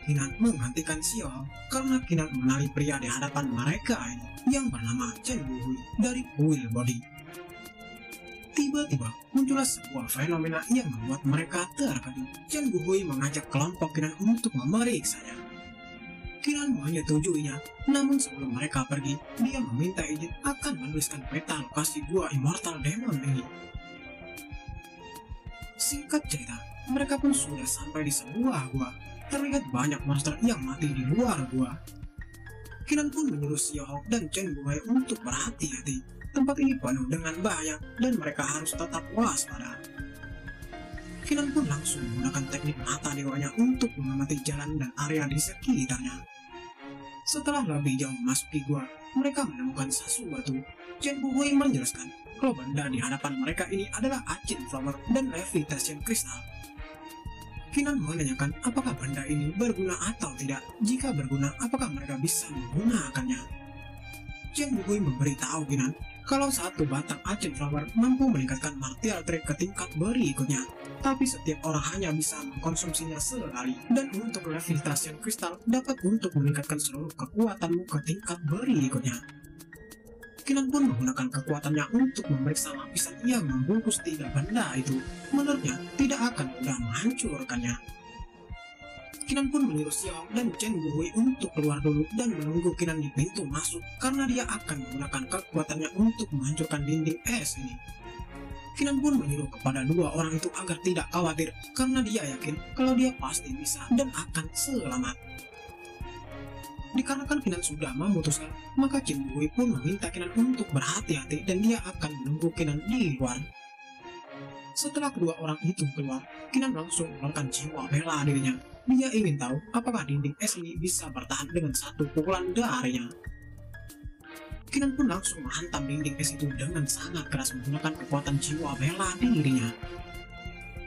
Kinan menghentikan Xiao karena Kinan mengenali pria di hadapan mereka ini yang bernama Chen Buhui dari Kuil Body. Tiba-tiba muncullah sebuah fenomena yang membuat mereka terkejut. Chen Buhui mengajak kelompok Kinan untuk memeriksanya. Kinan menyetujuinya, namun sebelum mereka pergi, dia meminta izin akan menuliskan peta lokasi gua Immortal Demon ini. Singkat cerita, mereka pun sudah sampai di sebuah gua. Terlihat banyak monster yang mati di luar gua. Kinan pun menyuruh Xiao dan Chen Buhui untuk berhati-hati. Tempat ini penuh dengan bahaya dan mereka harus tetap waspada. Kinan pun langsung menggunakan teknik mata dewanya untuk mengamati jalan dan area di sekitarnya. Setelah lebih jauh memasuki gua, mereka menemukan sesuatu. Chen Buhui menjelaskan kalau benda di hadapan mereka ini adalah Acid Flower dan Levitation Crystal. Kinan menanyakan apakah benda ini berguna atau tidak. Jika berguna, apakah mereka bisa menggunakannya. Chen Buhui memberitahu Kinan kalau satu batang Acid Flower mampu meningkatkan martial trait ke tingkat berikutnya, tapi setiap orang hanya bisa mengkonsumsinya sekali, dan untuk Levitation Crystal dapat untuk meningkatkan seluruh kekuatanmu ke tingkat berikutnya. Kinan pun menggunakan kekuatannya untuk memeriksa lapisan yang membungkus tiga benda itu. Menurutnya, tidak akan mudah menghancurkannya. Kinan pun menyuruh Xiao dan Chen Buhui untuk keluar dulu dan menunggu Kinan di pintu masuk karena dia akan menggunakan kekuatannya untuk menghancurkan dinding es ini. Kinan pun menyuruh kepada dua orang itu agar tidak khawatir karena dia yakin kalau dia pasti bisa dan akan selamat. Dikarenakan Kinan sudah memutuskan, maka Chen Buhui pun meminta Kinan untuk berhati-hati dan dia akan menunggu Kinan di luar. Setelah kedua orang itu keluar, Kinan langsung mengeluarkan jiwa bela dirinya. Dia ingin tahu apakah dinding es ini bisa bertahan dengan satu pukulan darinya. Kinan pun langsung menghantam dinding es itu dengan sangat keras menggunakan kekuatan jiwa bela dirinya.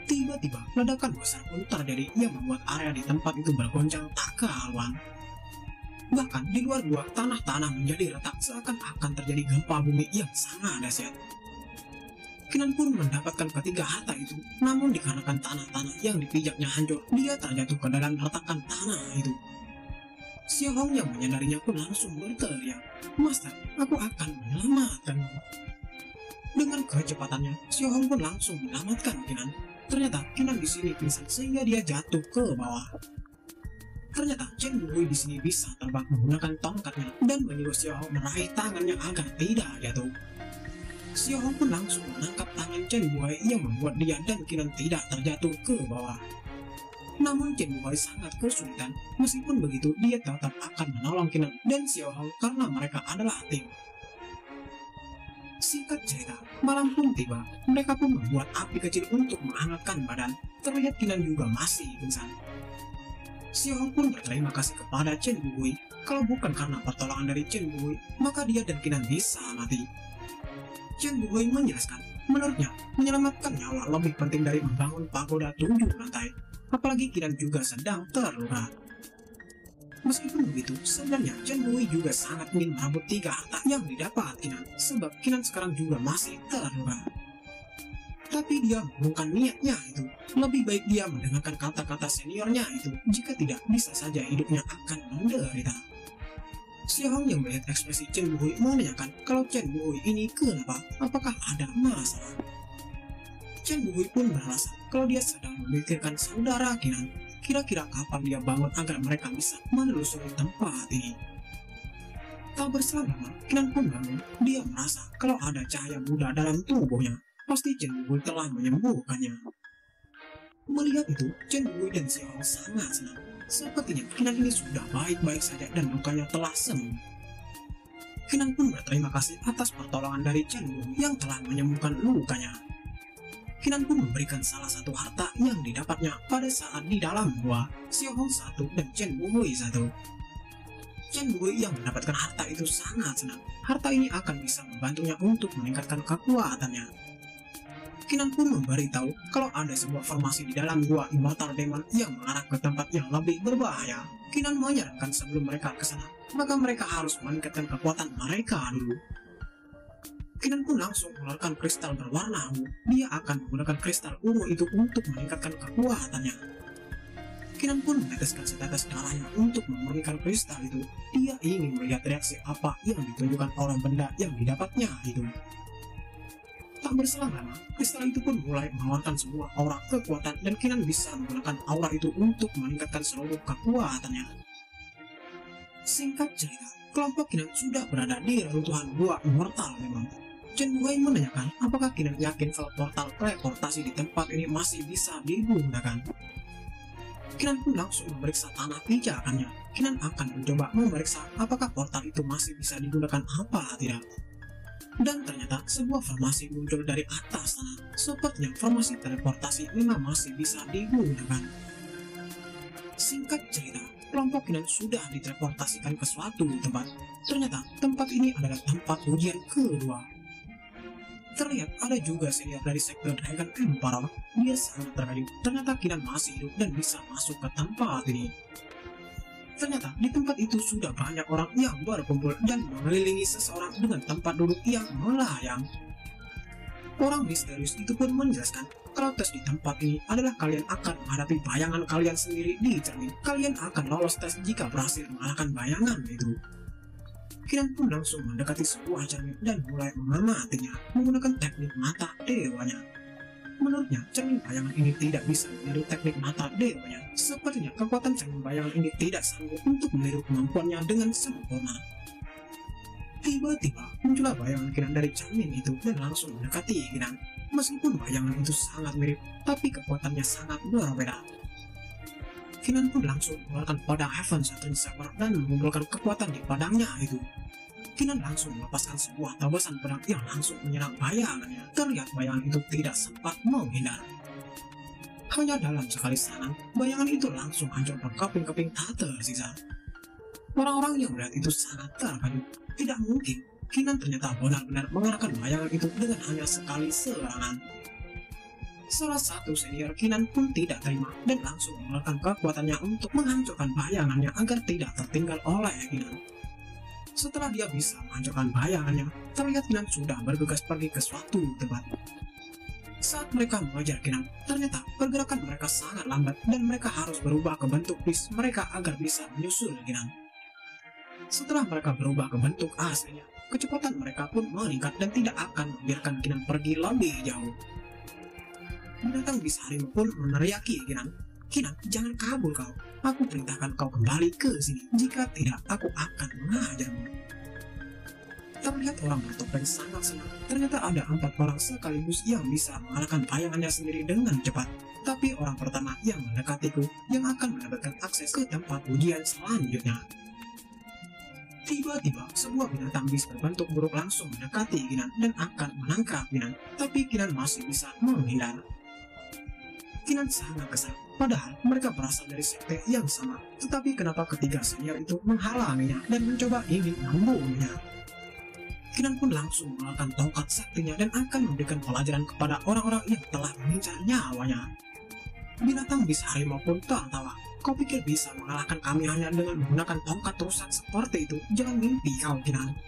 Tiba-tiba, ledakan besar pun terjadi yang membuat area di tempat itu bergoncang tak karuan. Bahkan di luar gua, tanah-tanah menjadi retak seakan-akan terjadi gempa bumi yang sangat dahsyat. Kinan pun mendapatkan ketiga harta itu, namun dikarenakan tanah-tanah yang dipijaknya hancur, dia terjatuh ke dalam retakan tanah itu. Xiao Hong yang menyadarinya pun langsung berteriak, "Master, aku akan menyelamatkanmu." Dengan kecepatannya, Xiao Hong pun langsung menyelamatkan Kinan. Ternyata Kinan di sini pingsan sehingga dia jatuh ke bawah. Ternyata Chen Buhui di sini bisa terbang menggunakan tongkatnya dan menyuruh Xiao Hong meraih tangannya agar tidak jatuh. Xiao Hong pun langsung menangkap tangan Chen Buhui yang membuat dia dan Kinan tidak terjatuh ke bawah. Namun Chen Buhui sangat kesulitan. Meskipun begitu, dia tetap akan menolong Kinan dan Xiao Hong karena mereka adalah tim. Singkat cerita, malam pun tiba. Mereka pun membuat api kecil untuk menghangatkan badan. Terlihat Kinan juga masih pingsan. Xiao Hong pun berterima kasih kepada Chen Buhui. Kalau bukan karena pertolongan dari Chen Buhui, maka dia dan Kinan bisa mati. Chen Buhui menjelaskan, menurutnya menyelamatkan nyawa lebih penting dari membangun pagoda 7 lantai, apalagi Kinan juga sedang terluka. Meskipun begitu, sebenarnya Chen Buhui juga sangat ingin merebut 3 harta yang didapat Kinan, sebab Kinan sekarang juga masih terluka. Tapi dia mengurungkan niatnya itu. Lebih baik dia mendengarkan kata-kata seniornya itu, jika tidak bisa saja hidupnya akan menderita. Xiao Hong yang melihat ekspresi Chen Buhui menanyakan kalau Chen Buhui ini kenapa, apakah ada masalah. Chen Buhui pun beralasan kalau dia sedang memikirkan saudara Kinan. Kira-kira kapan dia bangun agar mereka bisa menelusuri tempat ini. Tak berselang lama, Kinan pun bangun. Dia merasa kalau ada cahaya Buddha dalam tubuhnya. Pasti Chen Buhui telah menyembuhkannya. Melihat itu, Chen Buhui dan Xiao Hong sangat senang. Sepertinya Kinan ini sudah baik-baik saja dan lukanya telah sembuh. Kinan pun berterima kasih atas pertolongan dari Chen Buhui yang telah menyembuhkan lukanya. Kinan pun memberikan salah satu harta yang didapatnya pada saat di dalam gua. Xiao Hong 1 dan Chen Buhui 1. Chen Buhui yang mendapatkan harta itu sangat senang. Harta ini akan bisa membantunya untuk meningkatkan kekuatannya. Kinan pun memberitahu kalau ada sebuah formasi di dalam gua Immortal Demon yang mengarah ke tempat yang lebih berbahaya. Kinan menyarankan sebelum mereka ke sana, maka mereka harus meningkatkan kekuatan mereka dulu. Kinan pun langsung mengeluarkan kristal berwarna ungu. Dia akan menggunakan kristal ungu itu untuk meningkatkan kekuatannya. Kinan pun meneteskan setetes darahnya untuk memurnikan kristal itu. Dia ingin melihat reaksi apa yang ditunjukkan oleh benda yang didapatnya itu. Tak berselang lama, kristal itu pun mulai mengeluarkan sebuah aura kekuatan dan Kinan bisa menggunakan aura itu untuk meningkatkan seluruh kekuatannya. Singkat cerita, kelompok Kinan sudah berada di reruntuhan gua immortal memang. Chen Wei menanyakan apakah Kinan yakin kalau portal teleportasi di tempat ini masih bisa digunakan. Kinan pun langsung memeriksa tanah pijakannya. Kinan akan mencoba memeriksa apakah portal itu masih bisa digunakan apa tidak. Dan ternyata sebuah formasi muncul dari atas tanah. Sepertinya formasi teleportasi memang masih bisa digunakan. Singkat cerita, kelompok Kinan sudah diteleportasikan ke suatu tempat. Ternyata tempat ini adalah tempat ujian kedua. Terlihat ada juga senior dari sektor Dragon Emperor. Dia sangat terkejut. Ternyata Kinan masih hidup dan bisa masuk ke tempat ini. Ternyata di tempat itu sudah banyak orang yang berkumpul dan mengelilingi seseorang dengan tempat duduk yang melayang. Orang misterius itu pun menjelaskan kalau tes di tempat ini adalah kalian akan menghadapi bayangan kalian sendiri di cermin. Kalian akan lolos tes jika berhasil mengalahkan bayangan itu. Kinan pun langsung mendekati sebuah cermin dan mulai mengamatinya menggunakan teknik mata dewanya. Menurutnya, cermin bayangan ini tidak bisa meniru teknik mata dewanya. Sepertinya kekuatan cermin bayangan ini tidak sanggup untuk meniru kemampuannya dengan sempurna. Tiba-tiba muncullah bayangan Kinan dari cermin itu dan langsung mendekati Kinan. Meskipun bayangan itu sangat mirip, tapi kekuatannya sangat berbeda. Kinan pun langsung mengeluarkan pedang Heaven Saturn Saber dan mengumpulkan kekuatan di pedangnya itu. Kinan langsung melepaskan sebuah tebasan pedang yang langsung menyerang bayangannya. Terlihat bayangan itu tidak sempat menghindar. Hanya dalam sekali serangan, bayangan itu langsung hancur berkeping-keping tak tersisa. Orang-orang yang melihat itu sangat terkejut. Tidak mungkin Kinan ternyata benar-benar mengarahkan bayangan itu dengan hanya sekali serangan. Salah satu senior Kinan pun tidak terima dan langsung mengeluarkan kekuatannya untuk menghancurkan bayangannya agar tidak tertinggal oleh Kinan. Setelah dia bisa menghancurkan bayangannya, terlihat Kinan sudah bergegas pergi ke suatu tempat. Saat mereka mengejar Kinan, ternyata pergerakan mereka sangat lambat dan mereka harus berubah ke bentuk bis mereka agar bisa menyusul Kinan. Setelah mereka berubah ke bentuk aslinya, kecepatan mereka pun meningkat dan tidak akan membiarkan Kinan pergi lebih jauh. Binatang bis harimau pun meneriaki Kinan. Kinan, jangan kabur kau. Aku perintahkan kau kembali ke sini. Jika tidak, aku akan mengajarmu. Terlihat orang bertopeng sangat senang. Ternyata ada 4 orang sekaligus yang bisa mengalahkan bayangannya sendiri dengan cepat. Tapi orang pertama yang mendekatiku yang akan mendapatkan akses ke tempat ujian selanjutnya. Tiba-tiba, sebuah binatang bis berbentuk buruk langsung mendekati Kinan dan akan menangkap Kinan. Tapi Kinan masih bisa menghindar. Kinan sangat kesal, padahal mereka berasal dari sekte yang sama. Tetapi kenapa ketiga senior itu menghalanginya dan mencoba ingin membunuhnya? Kinan pun langsung mengeluarkan tongkat saktinya dan akan memberikan pelajaran kepada orang-orang yang telah mengincar nyawanya. Binatang bis harimau pun tertawa. Kau pikir bisa mengalahkan kami hanya dengan menggunakan tongkat rusak seperti itu? Jangan mimpi kau, Kinan.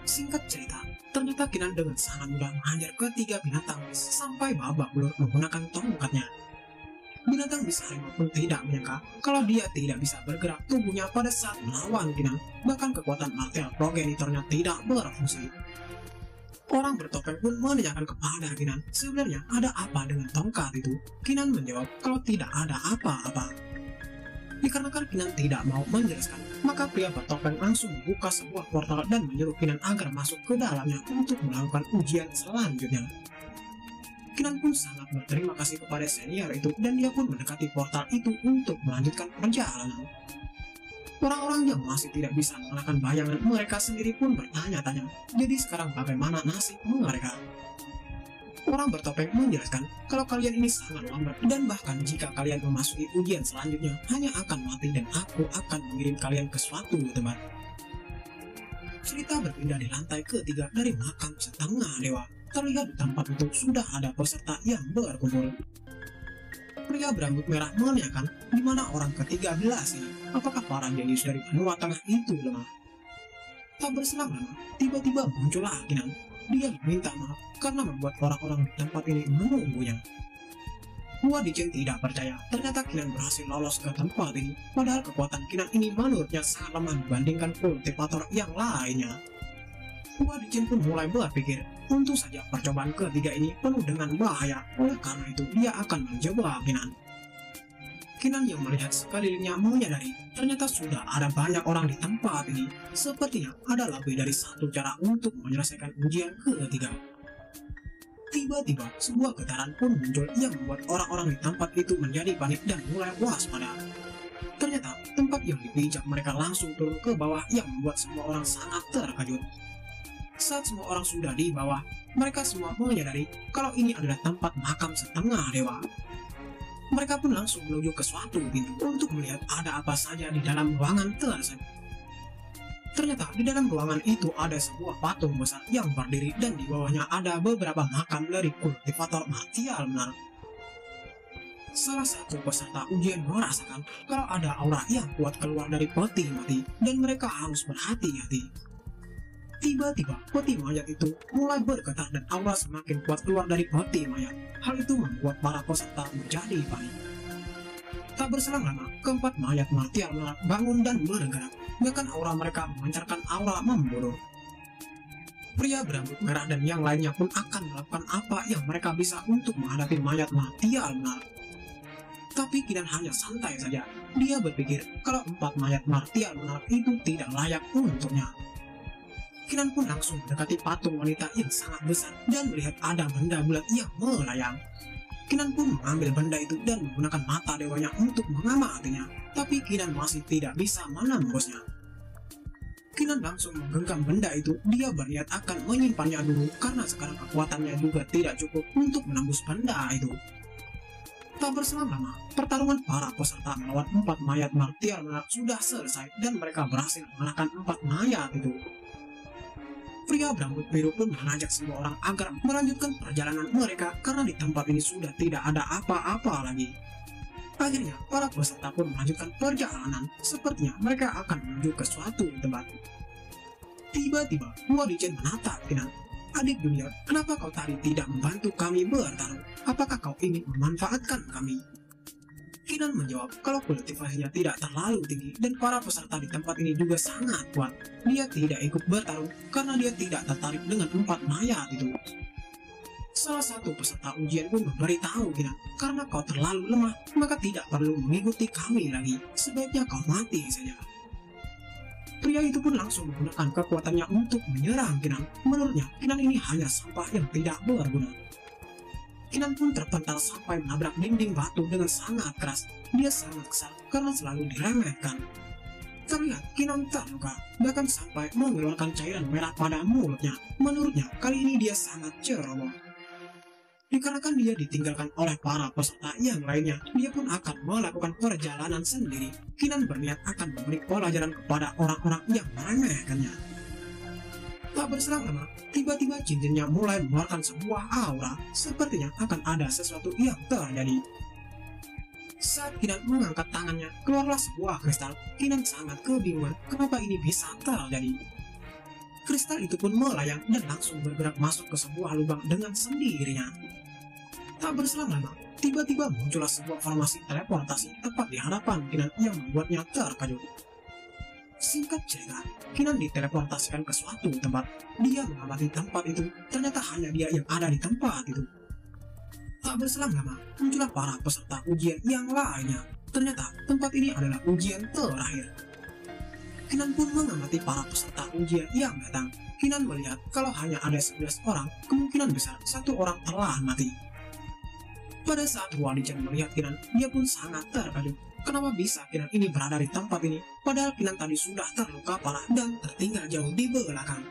Singkat cerita, ternyata Kinan dengan sangat mudah menghajar ketiga binatang bis sampai babak belur menggunakan tongkatnya. Binatang bis harimau pun tidak menyangka kalau dia tidak bisa bergerak tubuhnya pada saat melawan Kinan. Bahkan kekuatan martial progenitornya tidak berfungsi. Orang bertopeng pun menanyakan kepada Kinan, sebenarnya ada apa dengan tongkat itu? Kinan menjawab kalau tidak ada apa-apa. Dikarenakan Kinan tidak mau menjelaskan, maka pria bertopeng langsung membuka sebuah portal dan menyuruh Kinan agar masuk ke dalamnya untuk melakukan ujian selanjutnya. Kinan pun sangat berterima kasih kepada senior itu dan dia pun mendekati portal itu untuk melanjutkan perjalanan. Orang-orang yang masih tidak bisa mengalahkan bayangan mereka sendiri pun bertanya-tanya, jadi sekarang bagaimana nasib mereka? Orang bertopeng menjelaskan kalau kalian ini sangat lambat dan bahkan jika kalian memasuki ujian selanjutnya hanya akan mati dan aku akan mengirim kalian ke suatu tempat. Cerita berpindah di lantai ketiga dari makam setengah dewa. Terlihat di tempat itu sudah ada peserta yang berkumpul. Pria berambut merah menanyakan di mana orang ke-13 ini. Apakah para jenius dari benua tengah itu lemah? Tak berselang lama, tiba-tiba muncullah Kinan. Dia meminta maaf karena membuat orang-orang di tempat ini menunggunya. Wadichen tidak percaya ternyata Kinan berhasil lolos ke tempat ini, padahal kekuatan Kinan ini menurutnya sangat lemah dibandingkan kultivator yang lainnya. Wadichen pun mulai berpikir, tentu saja percobaan ketiga ini penuh dengan bahaya, oleh karena itu dia akan menjebak Kinan. Kinan yang melihat sekelilingnya menyadari ternyata sudah ada banyak orang di tempat ini. Sepertinya ada lebih dari satu cara untuk menyelesaikan ujian ketiga. Tiba-tiba sebuah getaran pun muncul yang membuat orang-orang di tempat itu menjadi panik dan mulai waspada. Ternyata tempat yang dipijak mereka langsung turun ke bawah yang membuat semua orang sangat terkejut. Saat semua orang sudah di bawah, mereka semua menyadari kalau ini adalah tempat makam setengah dewa. Mereka pun langsung menuju ke suatu pintu untuk melihat ada apa saja di dalam ruangan tersebut. Ternyata di dalam ruangan itu ada sebuah patung besar yang berdiri dan di bawahnya ada beberapa makam dari kultivator martial benar. Salah satu peserta ujian merasakan kalau ada aura yang kuat keluar dari peti mati dan mereka harus berhati-hati. Tiba-tiba peti mayat itu mulai bergetar dan aura semakin kuat keluar dari peti mayat. Hal itu membuat para peserta menjadi panik. Tak berselang lama, keempat mayat martial bangun dan bergerak. Bahkan aura mereka memancarkan aura membunuh. Pria berambut merah dan yang lainnya pun akan melakukan apa yang mereka bisa untuk menghadapi mayat martial benar. Tapi Kinan hanya santai saja. Dia berpikir kalau empat mayat martial benar itu tidak layak untuknya. Kinan pun langsung mendekati patung wanita yang sangat besar dan melihat ada benda bulat yang melayang. Kinan pun mengambil benda itu dan menggunakan mata dewanya untuk mengamatinya, tapi Kinan masih tidak bisa menembusnya. Kinan langsung menggenggam benda itu. Dia berniat akan menyimpannya dulu karena sekarang kekuatannya juga tidak cukup untuk menembus benda itu. Tak berselang lama, pertarungan para peserta melawan empat mayat martial sudah selesai dan mereka berhasil mengalahkan empat mayat itu. Pria berambut biru pun mengajak semua orang agar melanjutkan perjalanan mereka karena di tempat ini sudah tidak ada apa-apa lagi. Akhirnya, para peserta pun melanjutkan perjalanan. Sepertinya mereka akan menuju ke suatu tempat. Tiba-tiba, Wadichen menatap Kinan. "Adik junior, kenapa kau tadi tidak membantu kami bertarung? Apakah kau ingin memanfaatkan kami?" Kinan menjawab kalau kultivasinya tidak terlalu tinggi dan para peserta di tempat ini juga sangat kuat. Dia tidak ikut bertarung karena dia tidak tertarik dengan empat mayat itu. Salah satu peserta ujian pun memberitahu Kinan, karena kau terlalu lemah, maka tidak perlu mengikuti kami lagi. Sebaiknya kau mati saja. Pria itu pun langsung menggunakan kekuatannya untuk menyerang Kinan. Menurutnya, Kinan ini hanya sampah yang tidak berguna. Kinan pun terpental sampai menabrak dinding batu dengan sangat keras. Dia sangat kesal karena selalu diremehkan. Terlihat Kinan terluka, bahkan sampai mengeluarkan cairan merah pada mulutnya. Menurutnya, kali ini dia sangat ceroboh. Dikarenakan dia ditinggalkan oleh para peserta yang lainnya, dia pun akan melakukan perjalanan sendiri. Kinan berniat akan memberi pelajaran kepada orang-orang yang meremehkannya. Tak berselang lama, tiba-tiba cincinnya mulai mengeluarkan sebuah aura. Sepertinya akan ada sesuatu yang terjadi. Saat Kinan mengangkat tangannya, keluarlah sebuah kristal. Kinan sangat kebingungan kenapa ini bisa terjadi. Kristal itu pun melayang dan langsung bergerak masuk ke sebuah lubang dengan sendirinya. Tak berselang lama, tiba-tiba muncullah sebuah formasi teleportasi tepat di hadapan Kinan yang membuatnya terkejut. Singkat cerita, Kinan diteleportasikan ke suatu tempat. Dia mengamati tempat itu, ternyata hanya dia yang ada di tempat itu. Tak berselang lama, muncullah para peserta ujian yang lainnya. Ternyata tempat ini adalah ujian terakhir. Kinan pun mengamati para peserta ujian yang datang. Kinan melihat kalau hanya ada 11 orang, kemungkinan besar satu orang telah mati. Pada saat Wadichen melihat Kinan, dia pun sangat terkejut. Kenapa bisa Kinan ini berada di tempat ini, padahal Kinan tadi sudah terluka parah dan tertinggal jauh di belakang.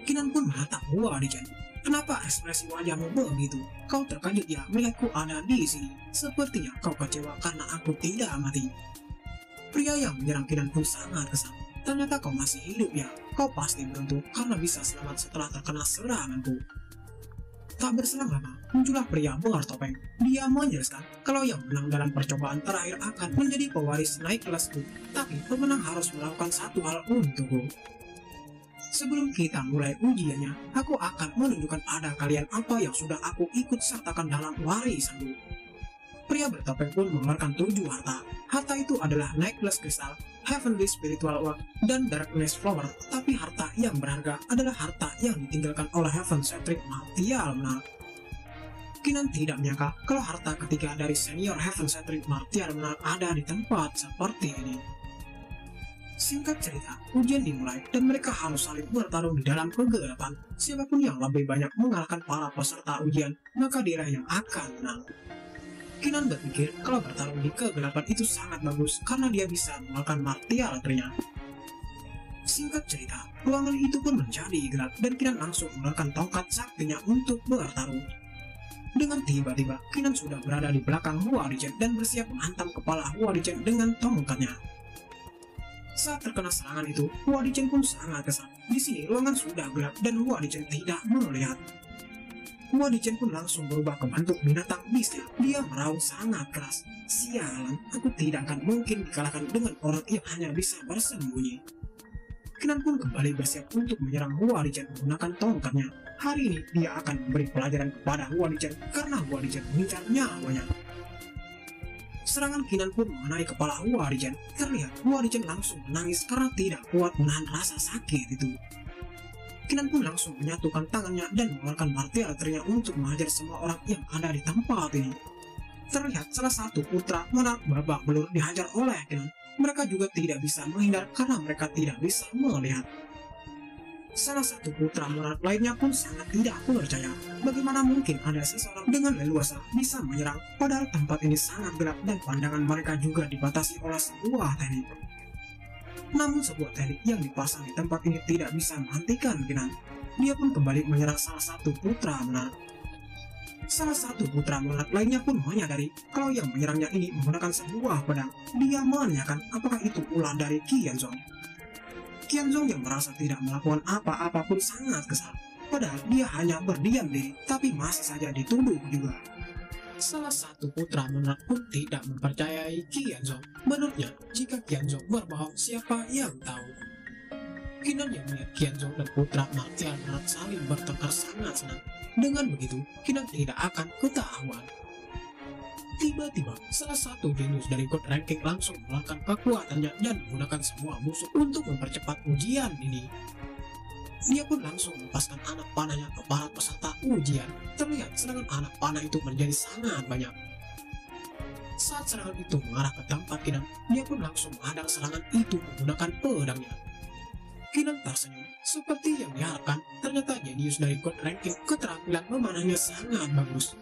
Kinan pun menatap Wadichen. "Kenapa ekspresi wajahmu begitu? Kau terkejut ya melihatku ada di sini. Sepertinya kau kecewa karena aku tidak mati." Pria yang menyerang Kinan pun sangat kesal. "Ternyata kau masih hidup ya. Kau pasti beruntung karena bisa selamat setelah terkena seranganku." Tak berselang lama, muncullah pria bertopeng. Dia menjelaskan kalau yang menang dalam percobaan terakhir akan menjadi pewaris naik kelasku. Tapi pemenang harus melakukan satu hal untukku. Sebelum kita mulai ujiannya, aku akan menunjukkan pada kalian apa yang sudah aku ikut sertakan dalam warisanku. Pria bertopeng pun mengeluarkan 7 harta. Harta itu adalah necklace kristal, heavenly spiritual orb, dan darkness flower. Tapi harta yang berharga adalah harta yang ditinggalkan oleh Heaven Centric Martial. Kinan tidak menyangka kalau harta ketiga dari senior Heaven Centric Martial ada di tempat seperti ini. Singkat cerita, ujian dimulai dan mereka harus saling bertarung di dalam kegelapan. Siapapun yang lebih banyak mengalahkan para peserta ujian, maka dia yang akan menang. Kinan berpikir kalau bertarung di kegelapan itu sangat bagus karena dia bisa mengalahkan martial artinya. Singkat cerita, ruangan itu pun menjadi gelap dan Kinan langsung menggunakan tongkat saktinya untuk bertarung. Dengan tiba-tiba, Kinan sudah berada di belakang Hua Dichen dan bersiap menghantam kepala Hua Dichen dengan tongkatnya. Saat terkena serangan itu, Hua Dichen pun sangat kesal. Di sini ruangan sudah gelap dan Hua Dichen tidak melihat. Hua Dichen pun langsung berubah ke bentuk binatang bisnya. Dia meraung sangat keras. Sialan, aku tidak akan mungkin dikalahkan dengan orang yang hanya bisa bersembunyi. Kinan pun kembali bersiap untuk menyerang Hua Dichen menggunakan tongkatnya. Hari ini dia akan memberi pelajaran kepada Hua Dichen karena Hua Dichen mengincar nyawanya. Serangan Kinan pun mengenai kepala Hua Dichen. Terlihat Hua Dichen langsung menangis karena tidak kuat menahan rasa sakit itu. Kinan pun langsung menyatukan tangannya dan mengeluarkan martial artinya untuk mengajar semua orang yang ada di tempat ini. Terlihat salah satu putra monark babak belur dihajar oleh Kinan. Mereka juga tidak bisa menghindar karena mereka tidak bisa melihat. Salah satu putra monark lainnya pun sangat tidak percaya. Bagaimana mungkin ada seseorang dengan leluasa bisa menyerang padahal tempat ini sangat gelap dan pandangan mereka juga dibatasi oleh sebuah teknik. Namun sebuah teknik yang dipasang di tempat ini tidak bisa menghentikan Kinan. Dia pun kembali menyerang salah satu putra monark. Salah satu putra monark lainnya pun menyadari kalau yang menyerangnya ini menggunakan sebuah pedang. Dia menanyakan apakah itu ulah dari Qianzong. Qianzong yang merasa tidak melakukan apa-apa pun sangat kesal. Padahal dia hanya berdiam diri, tapi masih saja dituduh juga. Salah satu putra monark pun tidak mempercayai Qianzong. Menurutnya, jika Qianzong berbohong, siapa yang tahu? Kinan yang melihat Qianzong dan putra martial monark saling bertengkar sangat senang. Dengan begitu, Kinan tidak akan ketahuan. Tiba-tiba, salah satu jenius dari God Ranking langsung mengeluarkan kekuatannya dan menggunakan semua musuh untuk mempercepat ujian ini. Dia pun langsung melepaskan anak panahnya ke para peserta ujian. Terlihat serangan anak panah itu menjadi sangat banyak. Saat serangan itu mengarah ke tempat Kinan, dia pun langsung menghadang serangan itu menggunakan pedangnya. Kinan tersenyum. Seperti yang diharapkan, ternyata jenius dari God Ranking keterampilan memanahnya sangat bagus.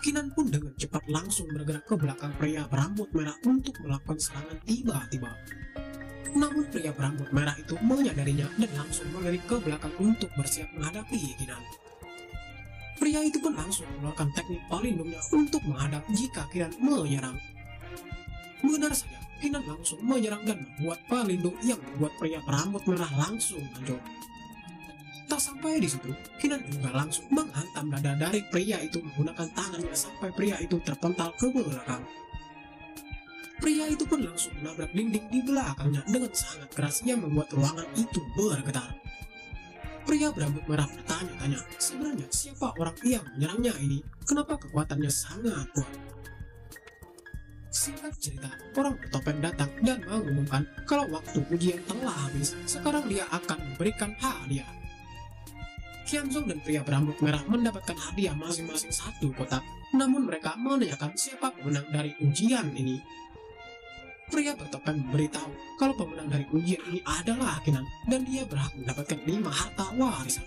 Kinan pun dengan cepat langsung bergerak ke belakang pria berambut merah untuk melakukan serangan tiba-tiba. Namun pria berambut merah itu menyadarinya dan langsung melirik ke belakang untuk bersiap menghadapi Kinan. Pria itu pun langsung mengeluarkan teknik pelindungnya untuk menghadap jika Kinan menyerang. Benar saja, Kinan langsung menyerang dan membuat pelindung yang membuat pria berambut merah langsung hancur. Tak sampai di situ, Kinan juga langsung menghantam dada dari pria itu menggunakan tangannya sampai pria itu terpental ke belakang. Pria itu pun langsung menabrak dinding di belakangnya dengan sangat keras yang membuat ruangan itu bergetar. Pria berambut merah bertanya-tanya, sebenarnya siapa orang yang menyerangnya ini? Kenapa kekuatannya sangat kuat? Singkat cerita, orang bertopeng datang dan mengumumkan kalau waktu ujian telah habis. Sekarang dia akan memberikan hadiah. Qianzong dan pria berambut merah mendapatkan hadiah masing-masing satu kotak. Namun mereka menanyakan siapa pemenang dari ujian ini. Pria bertopeng memberitahu kalau pemenang dari ujian ini adalah Kinan dan dia berhak mendapatkan 5 harta warisan.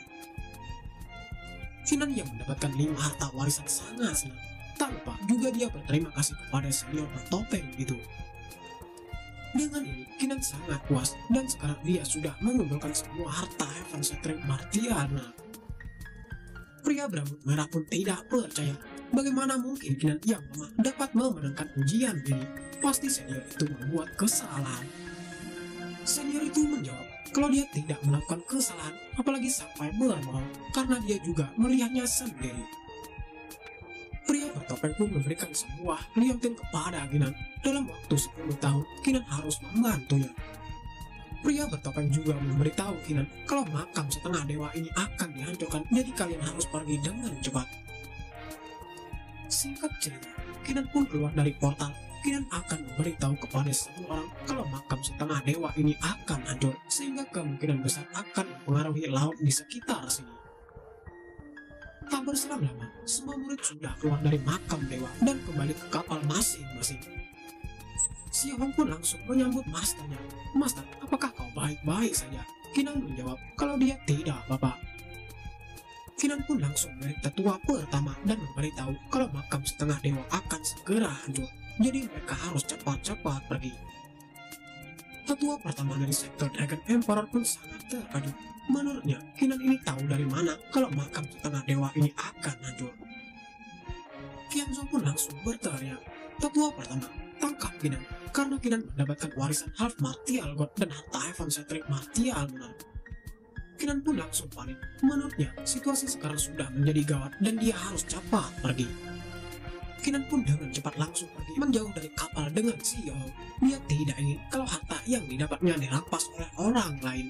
Kinan yang mendapatkan 5 harta warisan sangat senang. Tak lupa juga dia berterima kasih kepada senior bertopeng itu. Dengan ini, Kinan sangat puas dan sekarang dia sudah mengumpulkan semua harta Heaven Centric Martial. Pria berambut merah pun tidak percaya. Bagaimana mungkin Kinan yang lemah dapat memenangkan ujian ini? Pasti senior itu membuat kesalahan. Senior itu menjawab kalau dia tidak melakukan kesalahan, apalagi sampai berbohong, karena dia juga melihatnya sendiri. Pria bertopeng pun memberikan sebuah liontin kepada Kinan. Dalam waktu 10 tahun, Kinan harus membantunya. Pria bertopeng juga memberitahu Kinan kalau makam setengah dewa ini akan dihancurkan, jadi kalian harus pergi dengan cepat. Singkat cerita, Kinan pun keluar dari portal. Kinan akan memberitahu kepada semua orang kalau makam setengah dewa ini akan hancur, sehingga kemungkinan besar akan mempengaruhi laut di sekitar sini. Tak berselang lama, semua murid sudah keluar dari makam dewa dan kembali ke kapal masing-masing. Si Hong pun langsung menyambut masternya. "Master, apakah kau baik-baik saja?" Kinan menjawab kalau dia tidak apa-apa. Kinan pun langsung melirik tetua pertama dan memberitahu kalau makam setengah dewa akan segera hancur. Jadi mereka harus cepat-cepat pergi. Tetua pertama dari sektor Dragon Emperor pun sangat terkejut. Menurutnya, Kinan ini tahu dari mana kalau makam setengah dewa ini akan hancur. Qianzhou pun langsung berteriak, "Tetua pertama, tangkap Kinan, karena Kinan mendapatkan warisan Half Martial God dan harta Evan Setrik Martial Lunar." Kinan pun langsung panik. Menurutnya, situasi sekarang sudah menjadi gawat dan dia harus cepat pergi. Kinan pun dengan cepat langsung pergi menjauh dari kapal dengan Xiao. Dia tidak ingin kalau harta yang didapatnya dirampas oleh orang lain.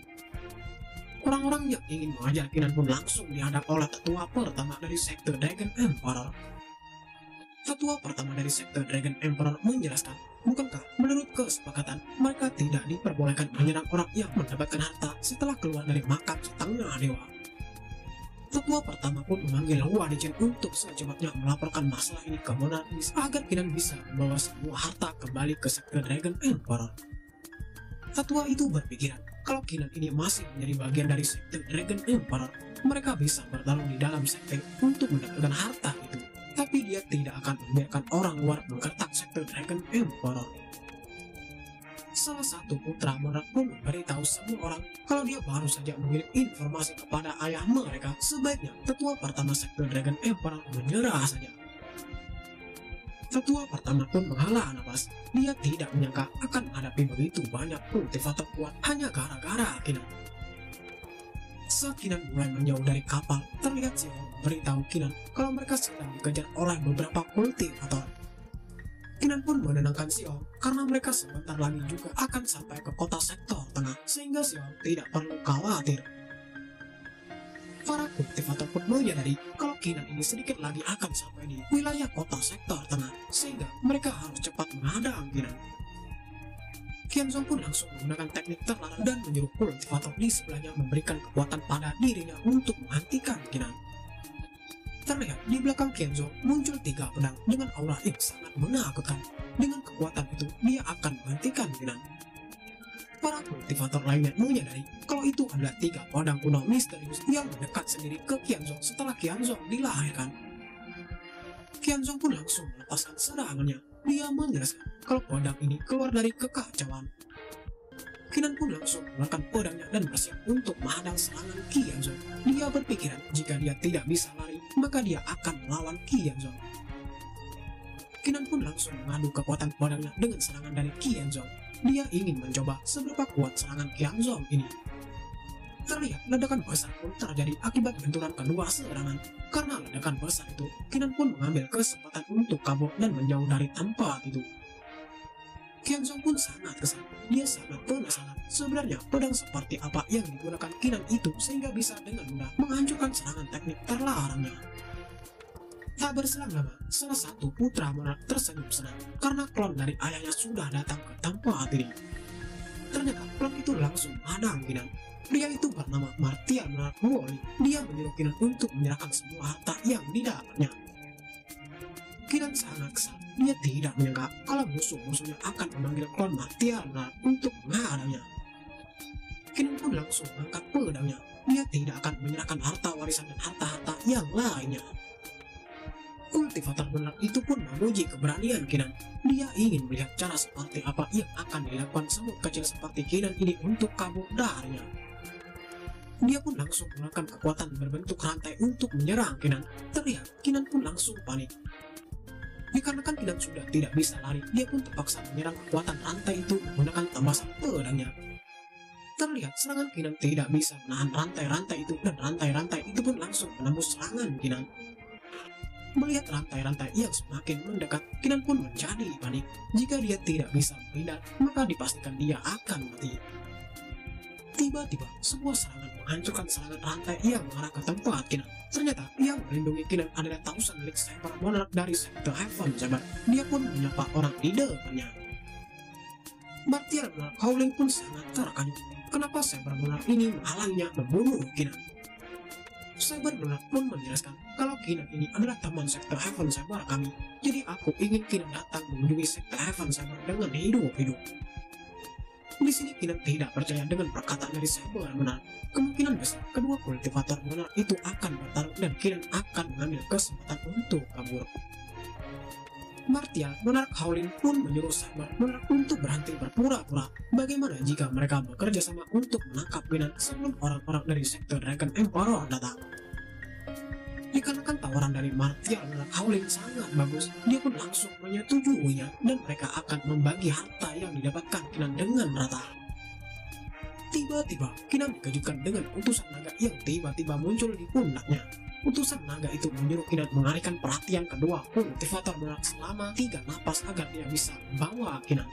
Orang-orang yang ingin mengajar Kinan pun langsung dihadap oleh tetua pertama dari sektor Dragon Emperor. Tetua pertama dari sektor Dragon Emperor menjelaskan, bukankah menurut kesepakatan mereka tidak diperbolehkan menyerang orang yang mendapatkan harta setelah keluar dari makam setengah dewa. Tetua pertama pun memanggil Hua Dechen untuk secepatnya melaporkan masalah ini ke Monarchis agar Kinan bisa membawa semua harta kembali ke sektor Dragon Emperor. Tetua itu berpikiran kalau Kinan ini masih menjadi bagian dari sektor Dragon Emperor, mereka bisa bertarung di dalam sektor untuk mendapatkan harta itu. Tapi dia tidak akan membiarkan orang luar menggertak sektor Dragon Emperor. Salah satu putra monark pun memberitahu semua orang kalau dia baru saja mengirim informasi kepada ayah mereka. Sebaiknya tetua pertama sektor Dragon Emperor menyerah saja. Tetua pertama pun menghela napas. Dia tidak menyangka akan menghadapi begitu banyak kultivator kuat hanya gara-gara Kinan. Saat Kinan mulai menjauh dari kapal, terlihat Xiao memberitahu Kinan kalau mereka sedang dikejar oleh beberapa kultivator. Kinan pun menenangkan Xiao karena mereka sebentar lagi juga akan sampai ke kota sektor tengah, sehingga Xiao tidak perlu khawatir. Para kultivator pun menyadari kalau Kinan ini sedikit lagi akan sampai di wilayah kota sektor tengah, sehingga mereka harus cepat menghadang Kinan. Qianzhou pun langsung menggunakan teknik terlarang dan menyuruh kultivator di sebelahnya memberikan kekuatan pada dirinya untuk menghentikan Kinan. Terlihat di belakang Qianzhou muncul 3 pedang dengan aura yang sangat menakutkan. Dengan kekuatan itu, dia akan menghentikan Kinan. Para kultivator lainnya menyadari kalau itu adalah 3 pedang kuno misterius yang mendekat sendiri ke Qianzhou setelah Qianzhou dilahirkan. Qianzhou pun langsung melepaskan serangannya. Dia menjelaskan kalau pedang ini keluar dari kekacauan. Kinan pun langsung mengeluarkan pedangnya dan bersiap untuk menghadang serangan Qianzhou. Dia berpikiran jika dia tidak bisa lari, maka dia akan melawan Qianzhou. Kinan pun langsung mengadu kekuatan pedangnya dengan serangan dari Qianzhou. Dia ingin mencoba seberapa kuat serangan Qianzhou ini. Terlihat ledakan besar pun terjadi akibat benturan kedua serangan. Karena ledakan besar itu, Kinan pun mengambil kesempatan untuk kabur dan menjauh dari tempat itu. Qianzhou pun sangat kesal. Dia sangat penasaran sebenarnya pedang seperti apa yang digunakan Kinan itu sehingga bisa dengan mudah menghancurkan serangan teknik terlarangnya. Tak berselang lama, salah satu putra monark tersenyum senang karena klon dari ayahnya sudah datang ke tempat ini. Ternyata klon itu langsung menghadang Kinan. Pria itu bernama Martial Monarch Woli. Dia menyuruh Kinan untuk menyerahkan semua harta yang didapatnya. Kinan sangat kesal. Dia tidak menyangka kalau musuh-musuhnya akan memanggil klon Martial Monarch untuk menghadangnya. Kinan pun langsung mengangkat pedangnya. Dia tidak akan menyerahkan harta warisan dan harta-harta yang lainnya. Kultivator monark itu pun memuji keberanian Kinan. Dia ingin melihat cara seperti apa yang akan dilakukan semut kecil seperti Kinan ini untuk kabur darinya. Dia pun langsung menggunakan kekuatan berbentuk rantai untuk menyerang Kinan. Terlihat Kinan pun langsung panik. Dikarenakan Kinan sudah tidak bisa lari, dia pun terpaksa menyerang kekuatan rantai itu menggunakan tambasan pedangnya. Terlihat serangan Kinan tidak bisa menahan rantai-rantai itu, dan rantai-rantai itu pun langsung menembus serangan Kinan. Melihat rantai-rantai yang semakin mendekat, Kinan pun menjadi panik. Jika dia tidak bisa menghindar, maka dipastikan dia akan mati. Tiba-tiba, sebuah serangan menghancurkan serangan rantai yang mengarah ke tempat Kinan. Ternyata yang melindungi Kinan adalah tausan milik Saber Monarch dari sekte Heaven Saber. Dia pun menyapa orang di depannya. Martial Monarch Howling pun sangat terkejut. Kenapa Saber Monarch ini menghalangnya membunuh Kinan? Saber Monarch pun menjelaskan kalau Kinan ini adalah teman sekte Heaven Saber kami. Jadi aku ingin Kinan datang mengunjungi sekte Heaven Saber dengan hidup-hidup. Di sini Kinan tidak percaya dengan perkataan dari Saber Monarch. Kemungkinan besar kedua kultivator Monarch itu akan bertarung dan Kinan akan mengambil kesempatan untuk kabur. Martial Monarch Howling pun menyuruh Saber Monarch untuk berhenti berpura-pura. Bagaimana jika mereka bekerja sama untuk menangkap Kinan sebelum orang-orang dari sekte Dragon Emperor datang? Dikarenakan tawaran dari Martial Monarch Howling sangat bagus, dia pun langsung menyetujuinya dan mereka akan membagi harta yang didapatkan Kinan dengan rata. Tiba-tiba Kinan dikejutkan dengan utusan naga yang tiba-tiba muncul di pundaknya. Utusan naga itu menyuruh Kinan mengalihkan perhatian kedua kultivator Monarch selama 3 napas agar dia bisa membawa Kinan.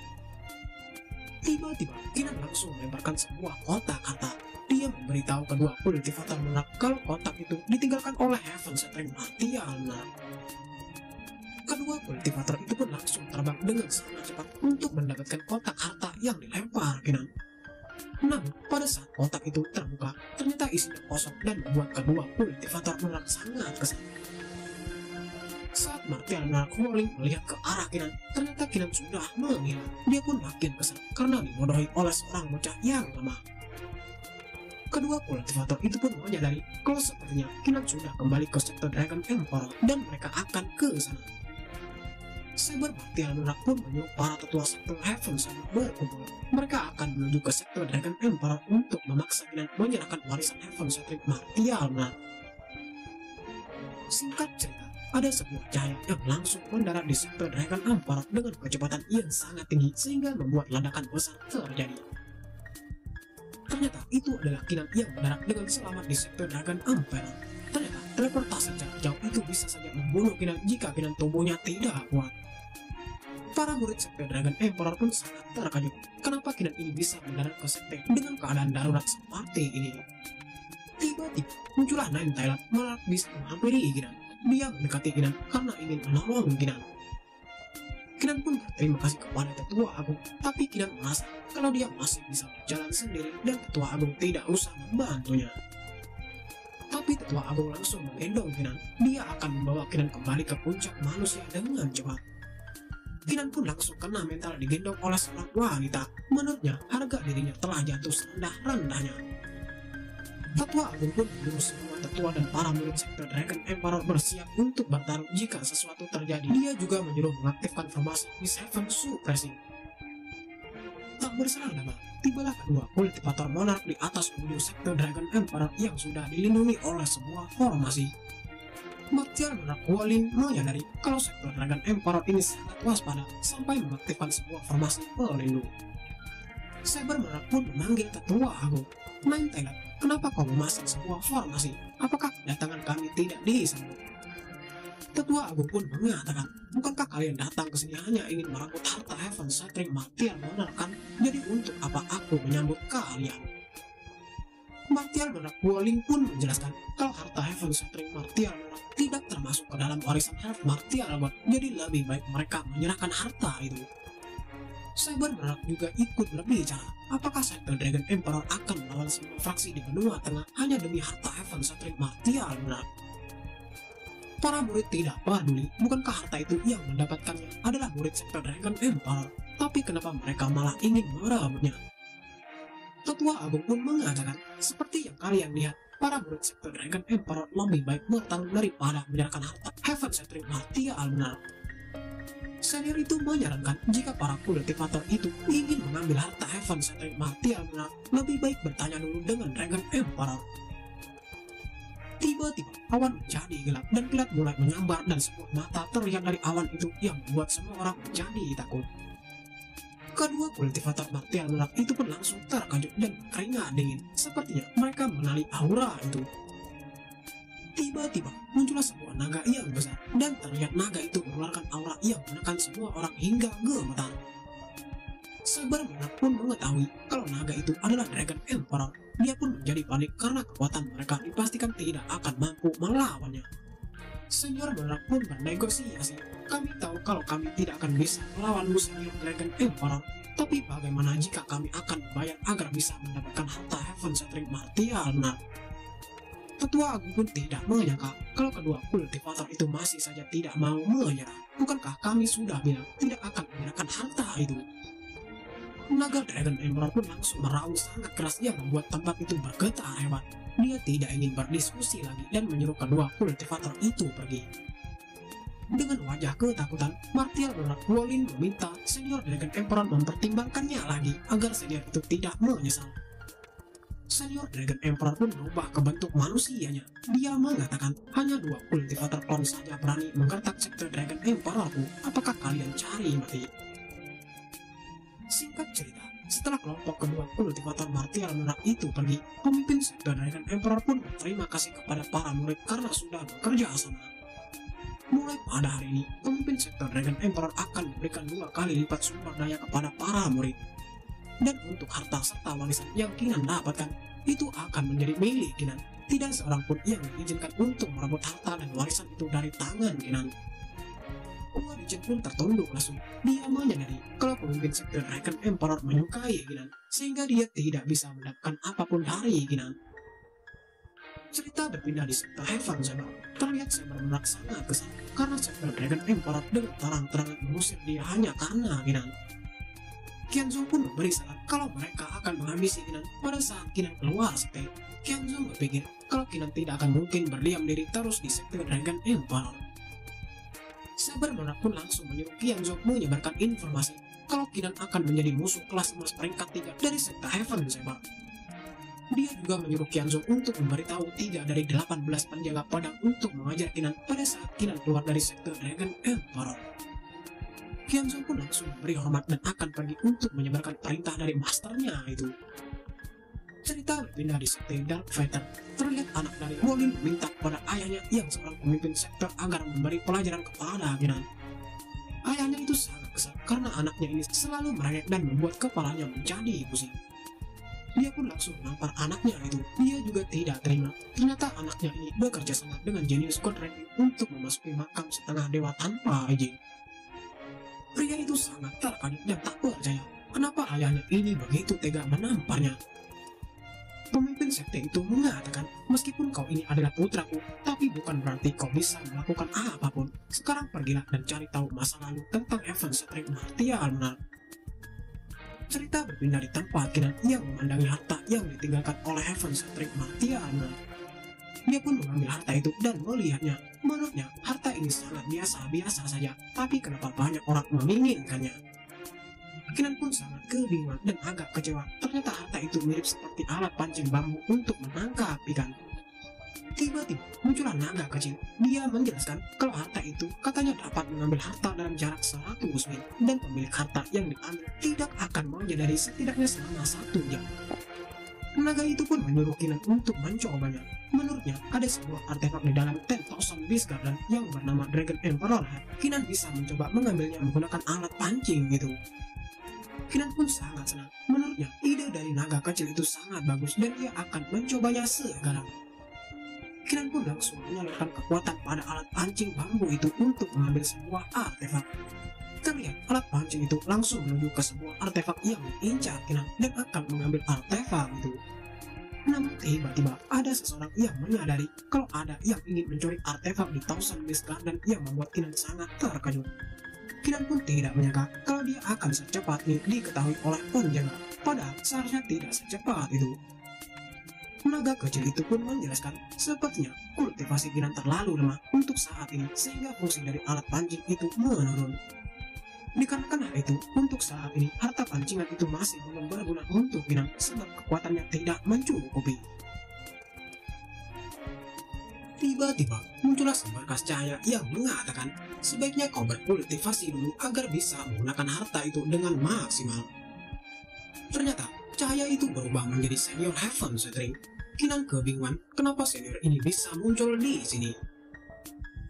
Tiba-tiba Kinan langsung melemparkan sebuah kotak harta. Dia memberitahu kedua kultivator Monarch kalau kotak itu ditinggalkan oleh Heaven Shatring Martial Monarch. Kedua kultivator itu pun langsung terbang dengan sangat cepat untuk mendapatkan kotak harta yang dilempar Kinan. Namun pada saat kotak itu terbuka, ternyata isinya kosong dan membuat kedua kultivator Monarch sangat kesal. Saat Martial Monarch Howling melihat ke arah Kinan, ternyata Kinan sudah menghilang. Dia pun makin kesal karena dibodohi oleh seorang bocah yang lemah. Kedua kultivator itu pun menyadari kalau sepertinya Kinan sudah kembali ke sekte Dragon Emperor dan mereka akan ke sana. Saber Martial Monarch pun menyuruh para tetua sekte Heaven Saber berkumpul. Mereka akan menuju ke sekte Dragon Emperor untuk memaksa Kinan menyerahkan warisan Heaven Shatring Martial Monarch. Singkat cerita, ada sebuah cahaya yang langsung mendarat di sekte Dragon Emperor dengan kecepatan yang sangat tinggi sehingga membuat ledakan besar terjadi. Ternyata itu adalah Kinan yang mendarat dengan selamat di sekte Dragon Emperor. Ternyata teleportasi jarak jauh itu bisa saja membunuh Kinan jika Kinan tubuhnya tidak kuat. Para murid sekte Dragon Emperor pun sangat terkejut. Kenapa Kinan ini bisa mendarat ke sekte dengan keadaan darurat seperti ini? Tiba-tiba muncullah Nine Tailed Monarch bisa menghampiri Kinan. Dia mendekati Kinan karena ingin menolong Kinan. Kinan pun berterima kasih kepada Tetua Agung, tapi Kinan merasa kalau dia masih bisa berjalan sendiri dan Tetua Agung tidak usah membantunya. Tapi Tetua Agung langsung menggendong Kinan. Dia akan membawa Kinan kembali ke puncak manusia dengan cepat. Kinan pun langsung kena mental digendong oleh seorang wanita. Menurutnya harga dirinya telah jatuh serendah-rendahnya. Tetua Agung pun menyuruh semua tetua dan para murid sekte Dragon Emperor bersiap untuk bertarung jika sesuatu terjadi. Dia juga menyuruh mengaktifkan formasi Miss Heaven Suppressing. Tak berselang lama, tibalah kedua kultivator Monarch di atas ujung sekte Dragon Emperor yang sudah dilindungi oleh sebuah formasi. Martial Monarch Howling menyadari kalau sekte Dragon Emperor ini sangat waspada sampai mengaktifkan sebuah formasi pelindung. Saber Monarch pun memanggil Tetua Agung. Nine Tailed, kenapa kau memasang sebuah formasi? Apakah kedatangan kami tidak disambut? Tetua Agung pun mengatakan, bukankah kalian datang ke sini hanya ingin merebut harta Heaven Shatring Martial Monarch kan? Jadi untuk apa aku menyambut kalian? Martial Monarch Howling pun menjelaskan kalau harta Heaven Shatring Martial Monarch tidak termasuk ke dalam warisan Heaven Martial God, jadi lebih baik mereka menyerahkan harta itu. Saber Monarch juga ikut berbicara. Apakah sekte Dragon Emperor akan melawan semua fraksi di benua tengah hanya demi harta Heaven Shatring Martial Monarch? Para murid tidak peduli, bukankah harta itu yang mendapatkannya adalah murid sekte Dragon Emperor? Tapi kenapa mereka malah ingin merebutnya? Tetua Agung pun mengatakan, seperti yang kalian lihat, para murid sekte Dragon Emperor lebih baik bertarung daripada menyerahkan harta Heaven Shatring Martial Monarch. Senior itu menyarankan jika para kultivator itu ingin mengambil harta Heaven Shatring Martial Monarch, lebih baik bertanya dulu dengan Dragon Emperor. Tiba-tiba awan menjadi gelap dan kilat mulai menyambar dan sebuah mata terlihat dari awan itu yang membuat semua orang menjadi takut. Kedua kultivator Martial Monarch itu pun langsung terkejut dan keringat dingin. Sepertinya mereka mengenali aura itu. Tiba-tiba muncullah sebuah naga yang besar dan terlihat naga itu mengeluarkan aura yang menekan semua orang hingga gemetar. Saber pun mengetahui kalau naga itu adalah Dragon Emperor. Dia pun menjadi panik karena kekuatan mereka dipastikan tidak akan mampu melawannya. Senior Benar pun bernegosiasi. Kami tahu kalau kami tidak akan bisa melawanmu Senior Dragon Emperor. Tapi bagaimana jika kami akan membayar agar bisa mendapatkan harta Heaven Shattering Martial Benar? Ketua Agung pun tidak menyangka kalau kedua kultivator itu masih saja tidak mau menyerah. Bukankah kami sudah bilang tidak akan menggunakan harta itu? Naga Dragon Emperor pun langsung meraung sangat keras yang membuat tempat itu bergetar hebat. Dia tidak ingin berdiskusi lagi dan menyuruh kedua kultivator itu pergi. Dengan wajah ketakutan, Martial Benar Wolin meminta Senior Dragon Emperor mempertimbangkannya lagi agar senior itu tidak menyesal. Senior Dragon Emperor pun berubah ke bentuk manusianya. Dia mengatakan hanya 2 kultivator klon saja berani menggertak sekte Dragon Emperorku. Apakah kalian cari mati? Singkat cerita, setelah kelompok kedua kultivator Martial Benar itu pergi, pemimpin sekte Dragon Emperor pun berterima kasih kepada para murid karena sudah bekerja sama. Mulai pada hari ini, pemimpin sekte Dragon Emperor akan memberikan 2 kali lipat sumber daya kepada para murid. Dan untuk harta serta warisan yang Kinan dapatkan, itu akan menjadi milik Kinan. Tidak seorang pun yang diizinkan untuk merebut harta dan warisan itu dari tangan Kinan. Warisan pun tertunduk langsung. Dia menyadari kalau pemimpin sekte Dragon Emperor menyukai Kinan, sehingga dia tidak bisa mendapatkan apapun dari Kinan. Cerita berpindah di sekte Heaven Saber. Terlihat Saber Benar sangat kesal karena sekte Dragon Emperor dengan terang-terangan mengusir dia hanya karena Kinan. Qianzhou pun memberi saran kalau mereka akan menghabisi Kinan pada saat Kinan keluar sekte. Qianzhou berpikir kalau Kinan tidak akan mungkin berdiam diri terus di sekte Dragon Emperor. Saber Benar pun langsung menyuruh Qianzhou menyebarkan informasi kalau Kinan akan menjadi musuh kelas emas peringkat 3 dari sekte Heaven Saber. Dia juga menyuruh Qianzhou untuk memberitahu 3 dari 18 penjaga pedang untuk mengajar Kinan pada saat Kinan keluar dari sekte Dragon Emperor. Qianzhou pun langsung memberi hormat dan akan pergi untuk menyebarkan perintah dari masternya itu. Cerita berpindah di sekte Dark Fighter. Terlihat anak dari Wolin meminta kepada ayahnya yang seorang pemimpin sekte agar memberi pelajaran kepada Kinan. Ayahnya itu sangat kesal karena anaknya ini selalu merengek dan membuat kepalanya menjadi pusing. Dia pun langsung menampar anaknya itu. Dia juga tidak terima. Ternyata anaknya ini bekerja sama dengan jenius Godrendi untuk memasuki makam setengah dewa tanpa izin. Pria itu sangat terkejut dan tak percaya kenapa ayahnya ini begitu tega menamparnya. Pemimpin sekte itu mengatakan, meskipun kau ini adalah putraku, tapi bukan berarti kau bisa melakukan apapun. Sekarang pergilah dan cari tahu masa lalu tentang Heaven Shattering Martial Benar. Cerita berpindah di tempat Kinan yang memandangi harta yang ditinggalkan oleh Heaven Shattering Martial Benar. Dia pun mengambil harta itu dan melihatnya. Menurutnya, harta ini sangat biasa-biasa saja, tapi kenapa banyak orang menginginkannya? Kinan pun sangat kebingungan dan agak kecewa. Ternyata harta itu mirip seperti alat pancing bambu untuk menangkap ikan. Tiba-tiba muncullah naga kecil. Dia menjelaskan kalau harta itu katanya dapat mengambil harta dalam jarak 100 mil dan pemilik harta yang diambil tidak akan menyadari setidaknya selama 1 jam. Naga itu pun menyuruh Kinan untuk mencobanya. Menurutnya ada sebuah artefak di dalam 10,000 Beast Garden yang bernama Dragon Emperor. Kinan bisa mencoba mengambilnya menggunakan alat pancing itu. Kinan pun sangat senang. Menurutnya, ide dari naga kecil itu sangat bagus dan dia akan mencobanya sekarang. Kinan pun langsung menyalurkan kekuatan pada alat pancing bambu itu untuk mengambil sebuah artefak. Terlihat alat pancing itu langsung menuju ke sebuah artefak yang mengincar Kinan dan akan mengambil artefak itu. Namun tiba-tiba ada seseorang yang menyadari kalau ada yang ingin mencuri artefak di Thousand Beast Garden yang membuat Kinan sangat terkejut. Kinan pun tidak menyangka kalau dia akan secepat ini diketahui oleh penjaga, padahal seharusnya tidak secepat itu. Naga kecil itu pun menjelaskan, sepertinya kultivasi Kinan terlalu lemah untuk saat ini sehingga fungsi dari alat pancing itu menurun. Dikarenakan hal itu, untuk saat ini harta pancingan itu masih belum berguna untuk Kinan sebab kekuatannya tidak mencukupi. Tiba-tiba muncullah seberkas cahaya yang mengatakan sebaiknya kau berkultivasi dulu agar bisa menggunakan harta itu dengan maksimal. Ternyata cahaya itu berubah menjadi senior Heaven Shattering. Kinan kebingungan kenapa senior ini bisa muncul di sini.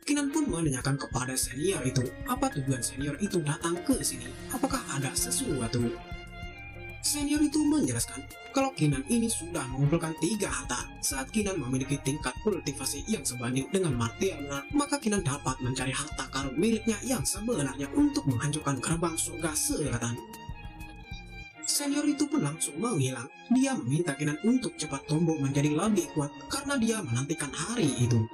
Kinan pun menanyakan kepada senior itu apa tujuan senior itu datang ke sini. Apakah ada sesuatu? Senior itu menjelaskan kalau Kinan ini sudah mengumpulkan 3 harta. Saat Kinan memiliki tingkat kultivasi yang sebanding dengan martial lunar, maka Kinan dapat mencari harta karun miliknya yang sebenarnya untuk menghancurkan gerbang surga selatan. Senior itu pun langsung menghilang. Dia meminta Kinan untuk cepat tumbuh menjadi lebih kuat karena dia menantikan hari itu.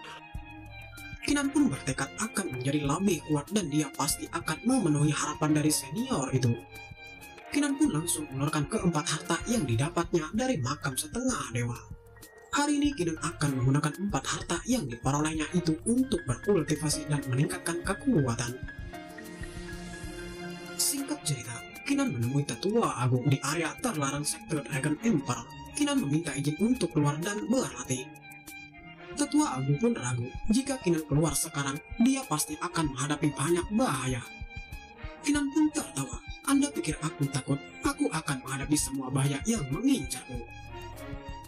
Kinan pun bertekad akan menjadi lebih kuat dan dia pasti akan memenuhi harapan dari senior itu. Kinan pun langsung mengeluarkan keempat harta yang didapatnya dari makam setengah dewa. Hari ini Kinan akan menggunakan 4 harta yang diperolehnya itu untuk berkultivasi dan meningkatkan kekuatan. Singkat cerita, Kinan menemui tetua agung di area terlarang sektor Dragon Emperor. Kinan meminta izin untuk keluar dan berlatih. Tetua agung pun ragu, jika Kinan keluar sekarang, dia pasti akan menghadapi banyak bahaya. Kinan pun tertawa. Anda pikir aku takut? Aku akan menghadapi semua bahaya yang mengincarku.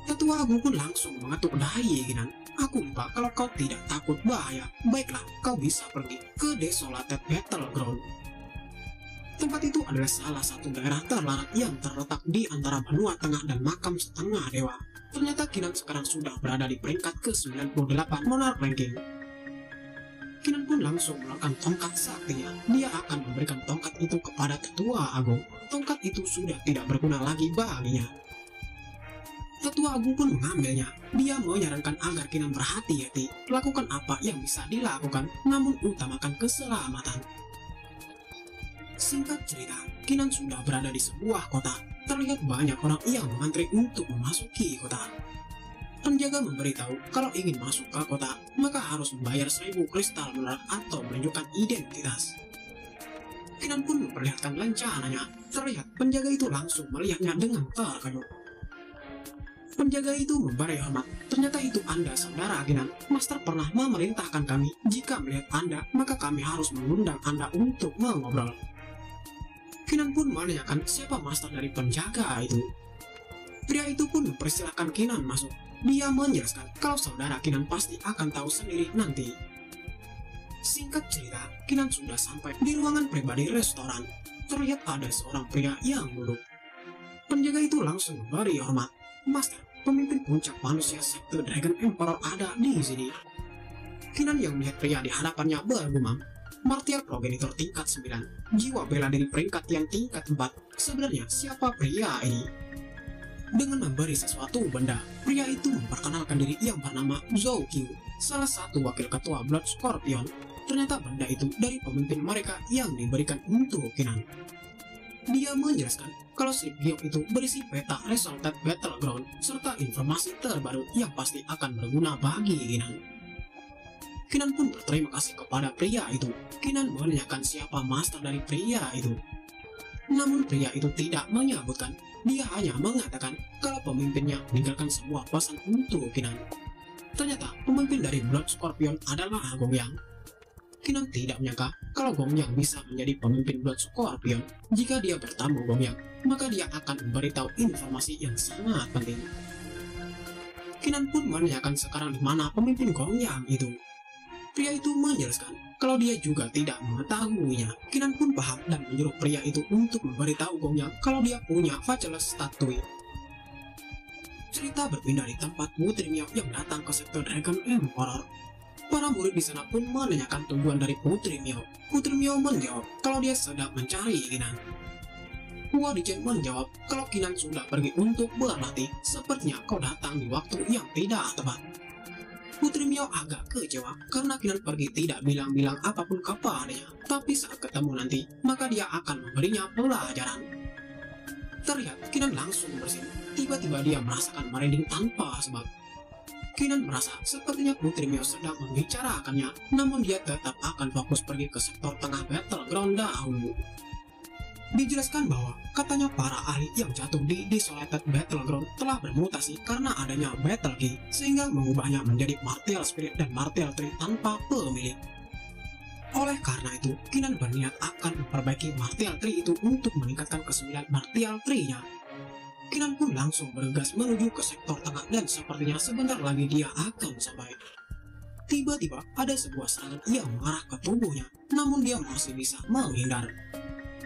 Tetua agung pun langsung mengetuk dahi Kinan. Aku lupa kalau kau tidak takut bahaya. Baiklah, kau bisa pergi ke Desolated Battleground. Tempat itu adalah salah satu daerah terlarang yang terletak di antara benua tengah dan makam setengah dewa. Ternyata Kinan sekarang sudah berada di peringkat ke-98 Monarch Ranking. Kinan pun langsung melakukan tongkat saktinya. Dia akan memberikan tongkat itu kepada tetua agung. Tongkat itu sudah tidak berguna lagi baginya. Tetua agung pun mengambilnya. Dia menyarankan agar Kinan berhati-hati, lakukan apa yang bisa dilakukan, namun utamakan keselamatan. Singkat cerita, Kinan sudah berada di sebuah kota. Terlihat banyak orang yang mengantri untuk memasuki kota. Penjaga memberitahu kalau ingin masuk ke kota, maka harus membayar 1000 kristal lunar atau menunjukkan identitas. Kinan pun memperlihatkan rencananya. Terlihat penjaga itu langsung melihatnya dengan terkejut. Penjaga itu memberi hormat. Ternyata itu Anda, saudara Kinan. Master pernah memerintahkan kami, jika melihat Anda, maka kami harus mengundang Anda untuk mengobrol. Kinan pun menanyakan siapa master dari penjaga itu. Pria itu pun mempersilahkan Kinan masuk. Dia menjelaskan kalau saudara Kinan pasti akan tahu sendiri nanti. Singkat cerita, Kinan sudah sampai di ruangan pribadi restoran. Terlihat ada seorang pria yang duduk. Penjaga itu langsung memberi hormat. Master, pemimpin puncak manusia sekte Dragon Emperor ada di sini. Kinan yang melihat pria di hadapannya bergumam. Martial Progenitor tingkat 9, jiwa bela diri peringkat yang tingkat 4. Sebenarnya siapa pria ini? Dengan memberi sesuatu benda, pria itu memperkenalkan diri yang bernama Zhou Qiu, salah satu wakil ketua Blood Scorpion. Ternyata benda itu dari pemimpin mereka yang diberikan untuk Kinan. Dia menjelaskan kalau slip giok itu berisi peta Resulted Battleground serta informasi terbaru yang pasti akan berguna bagi Kinan. Kinan pun berterima kasih kepada pria itu. Kinan menanyakan siapa master dari pria itu. Namun pria itu tidak menyebutkan. Dia hanya mengatakan kalau pemimpinnya meninggalkan sebuah pesan untuk Kinan. Ternyata pemimpin dari Blood Scorpion adalah Gong Yang. Kinan tidak menyangka kalau Gong Yang bisa menjadi pemimpin Blood Scorpion. Jika dia bertemu Gong Yang, maka dia akan memberitahu informasi yang sangat penting. Kinan pun menanyakan sekarang di mana pemimpin Gong Yang itu. Pria itu menjelaskan kalau dia juga tidak mengetahuinya. Kinan pun paham dan menyuruh pria itu untuk memberitahu Gong Yang kalau dia punya Faceless Statue. Cerita berpindah di tempat Putri Miao yang datang ke sektor Dragon Emperor. Para murid di sana pun menanyakan tujuan dari Putri Miao. Putri Miao menjawab kalau dia sedang mencari Kinan. Hua Dichen menjawab kalau Kinan sudah pergi untuk berlatih. Sepertinya kau datang di waktu yang tidak tepat. Putri Miao agak kecewa karena Kinan pergi tidak bilang-bilang apapun kepadanya. Tapi saat ketemu nanti, maka dia akan memberinya pelajaran. Terlihat Kinan langsung bersin. Tiba-tiba dia merasakan merinding tanpa sebab. Kinan merasa sepertinya Putri Miao sedang membicarakannya, namun dia tetap akan fokus pergi ke sektor tengah battleground dahulu. Dijelaskan bahwa katanya para ahli yang jatuh di Desolated Battleground telah bermutasi karena adanya Battle Key, sehingga mengubahnya menjadi Martial Spirit dan Martial Tree tanpa pemilik. Oleh karena itu, Kinan berniat akan memperbaiki Martial Tree itu untuk meningkatkan ke-9 Martial Tree-nya. Kinan pun langsung bergegas menuju ke sektor tengah dan sepertinya sebentar lagi dia akan sampai. Tiba-tiba ada sebuah serangan yang mengarah ke tubuhnya, namun dia masih bisa menghindar.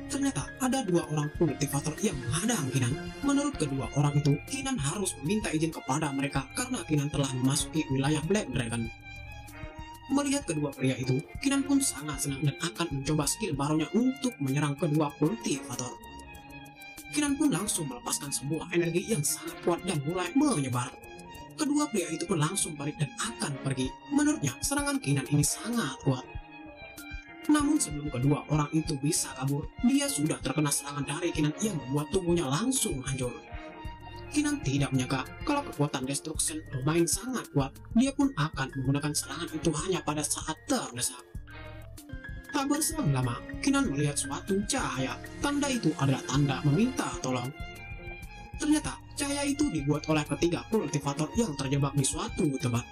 Ternyata ada dua orang kultivator yang menghadang Kinan. Menurut kedua orang itu, Kinan harus meminta izin kepada mereka karena Kinan telah memasuki wilayah Black Dragon. Melihat kedua pria itu, Kinan pun sangat senang dan akan mencoba skill barunya untuk menyerang kedua kultivator. Kinan pun langsung melepaskan sebuah energi yang sangat kuat dan mulai menyebar. Kedua pria itu pun langsung balik dan akan pergi. Menurutnya, serangan Kinan ini sangat kuat. Namun sebelum kedua orang itu bisa kabur, dia sudah terkena serangan dari Kinan yang membuat tubuhnya langsung hancur. Kinan tidak menyangka kalau kekuatan Destruction bermain sangat kuat. Dia pun akan menggunakan serangan itu hanya pada saat terdesak. Tak berselang lama, Kinan melihat suatu cahaya. Tanda itu adalah tanda meminta tolong. Ternyata cahaya itu dibuat oleh ketiga kultivator yang terjebak di suatu tempat.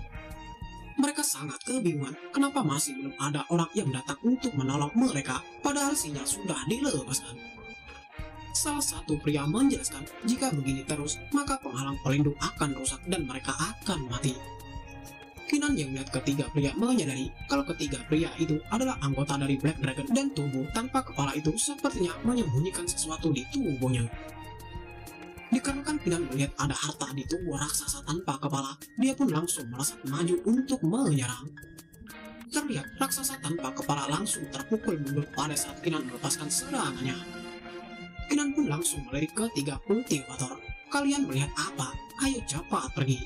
Mereka sangat kebingungan kenapa masih belum ada orang yang datang untuk menolong mereka, padahal sinyal sudah dilepaskan. Salah satu pria menjelaskan, jika begini terus, maka penghalang pelindung akan rusak dan mereka akan mati. Kinan yang melihat ketiga pria menyadari kalau ketiga pria itu adalah anggota dari Black Dragon dan tubuh tanpa kepala itu sepertinya menyembunyikan sesuatu di tubuhnya. Dikarenakan Kinan melihat ada harta di tubuh raksasa tanpa kepala, dia pun langsung melesat maju untuk menyerang. Terlihat raksasa tanpa kepala langsung terpukul mundur pada saat Kinan melepaskan serangannya. Kinan pun langsung melirik ketiga kultivator. Kalian melihat apa? Ayo cepat pergi.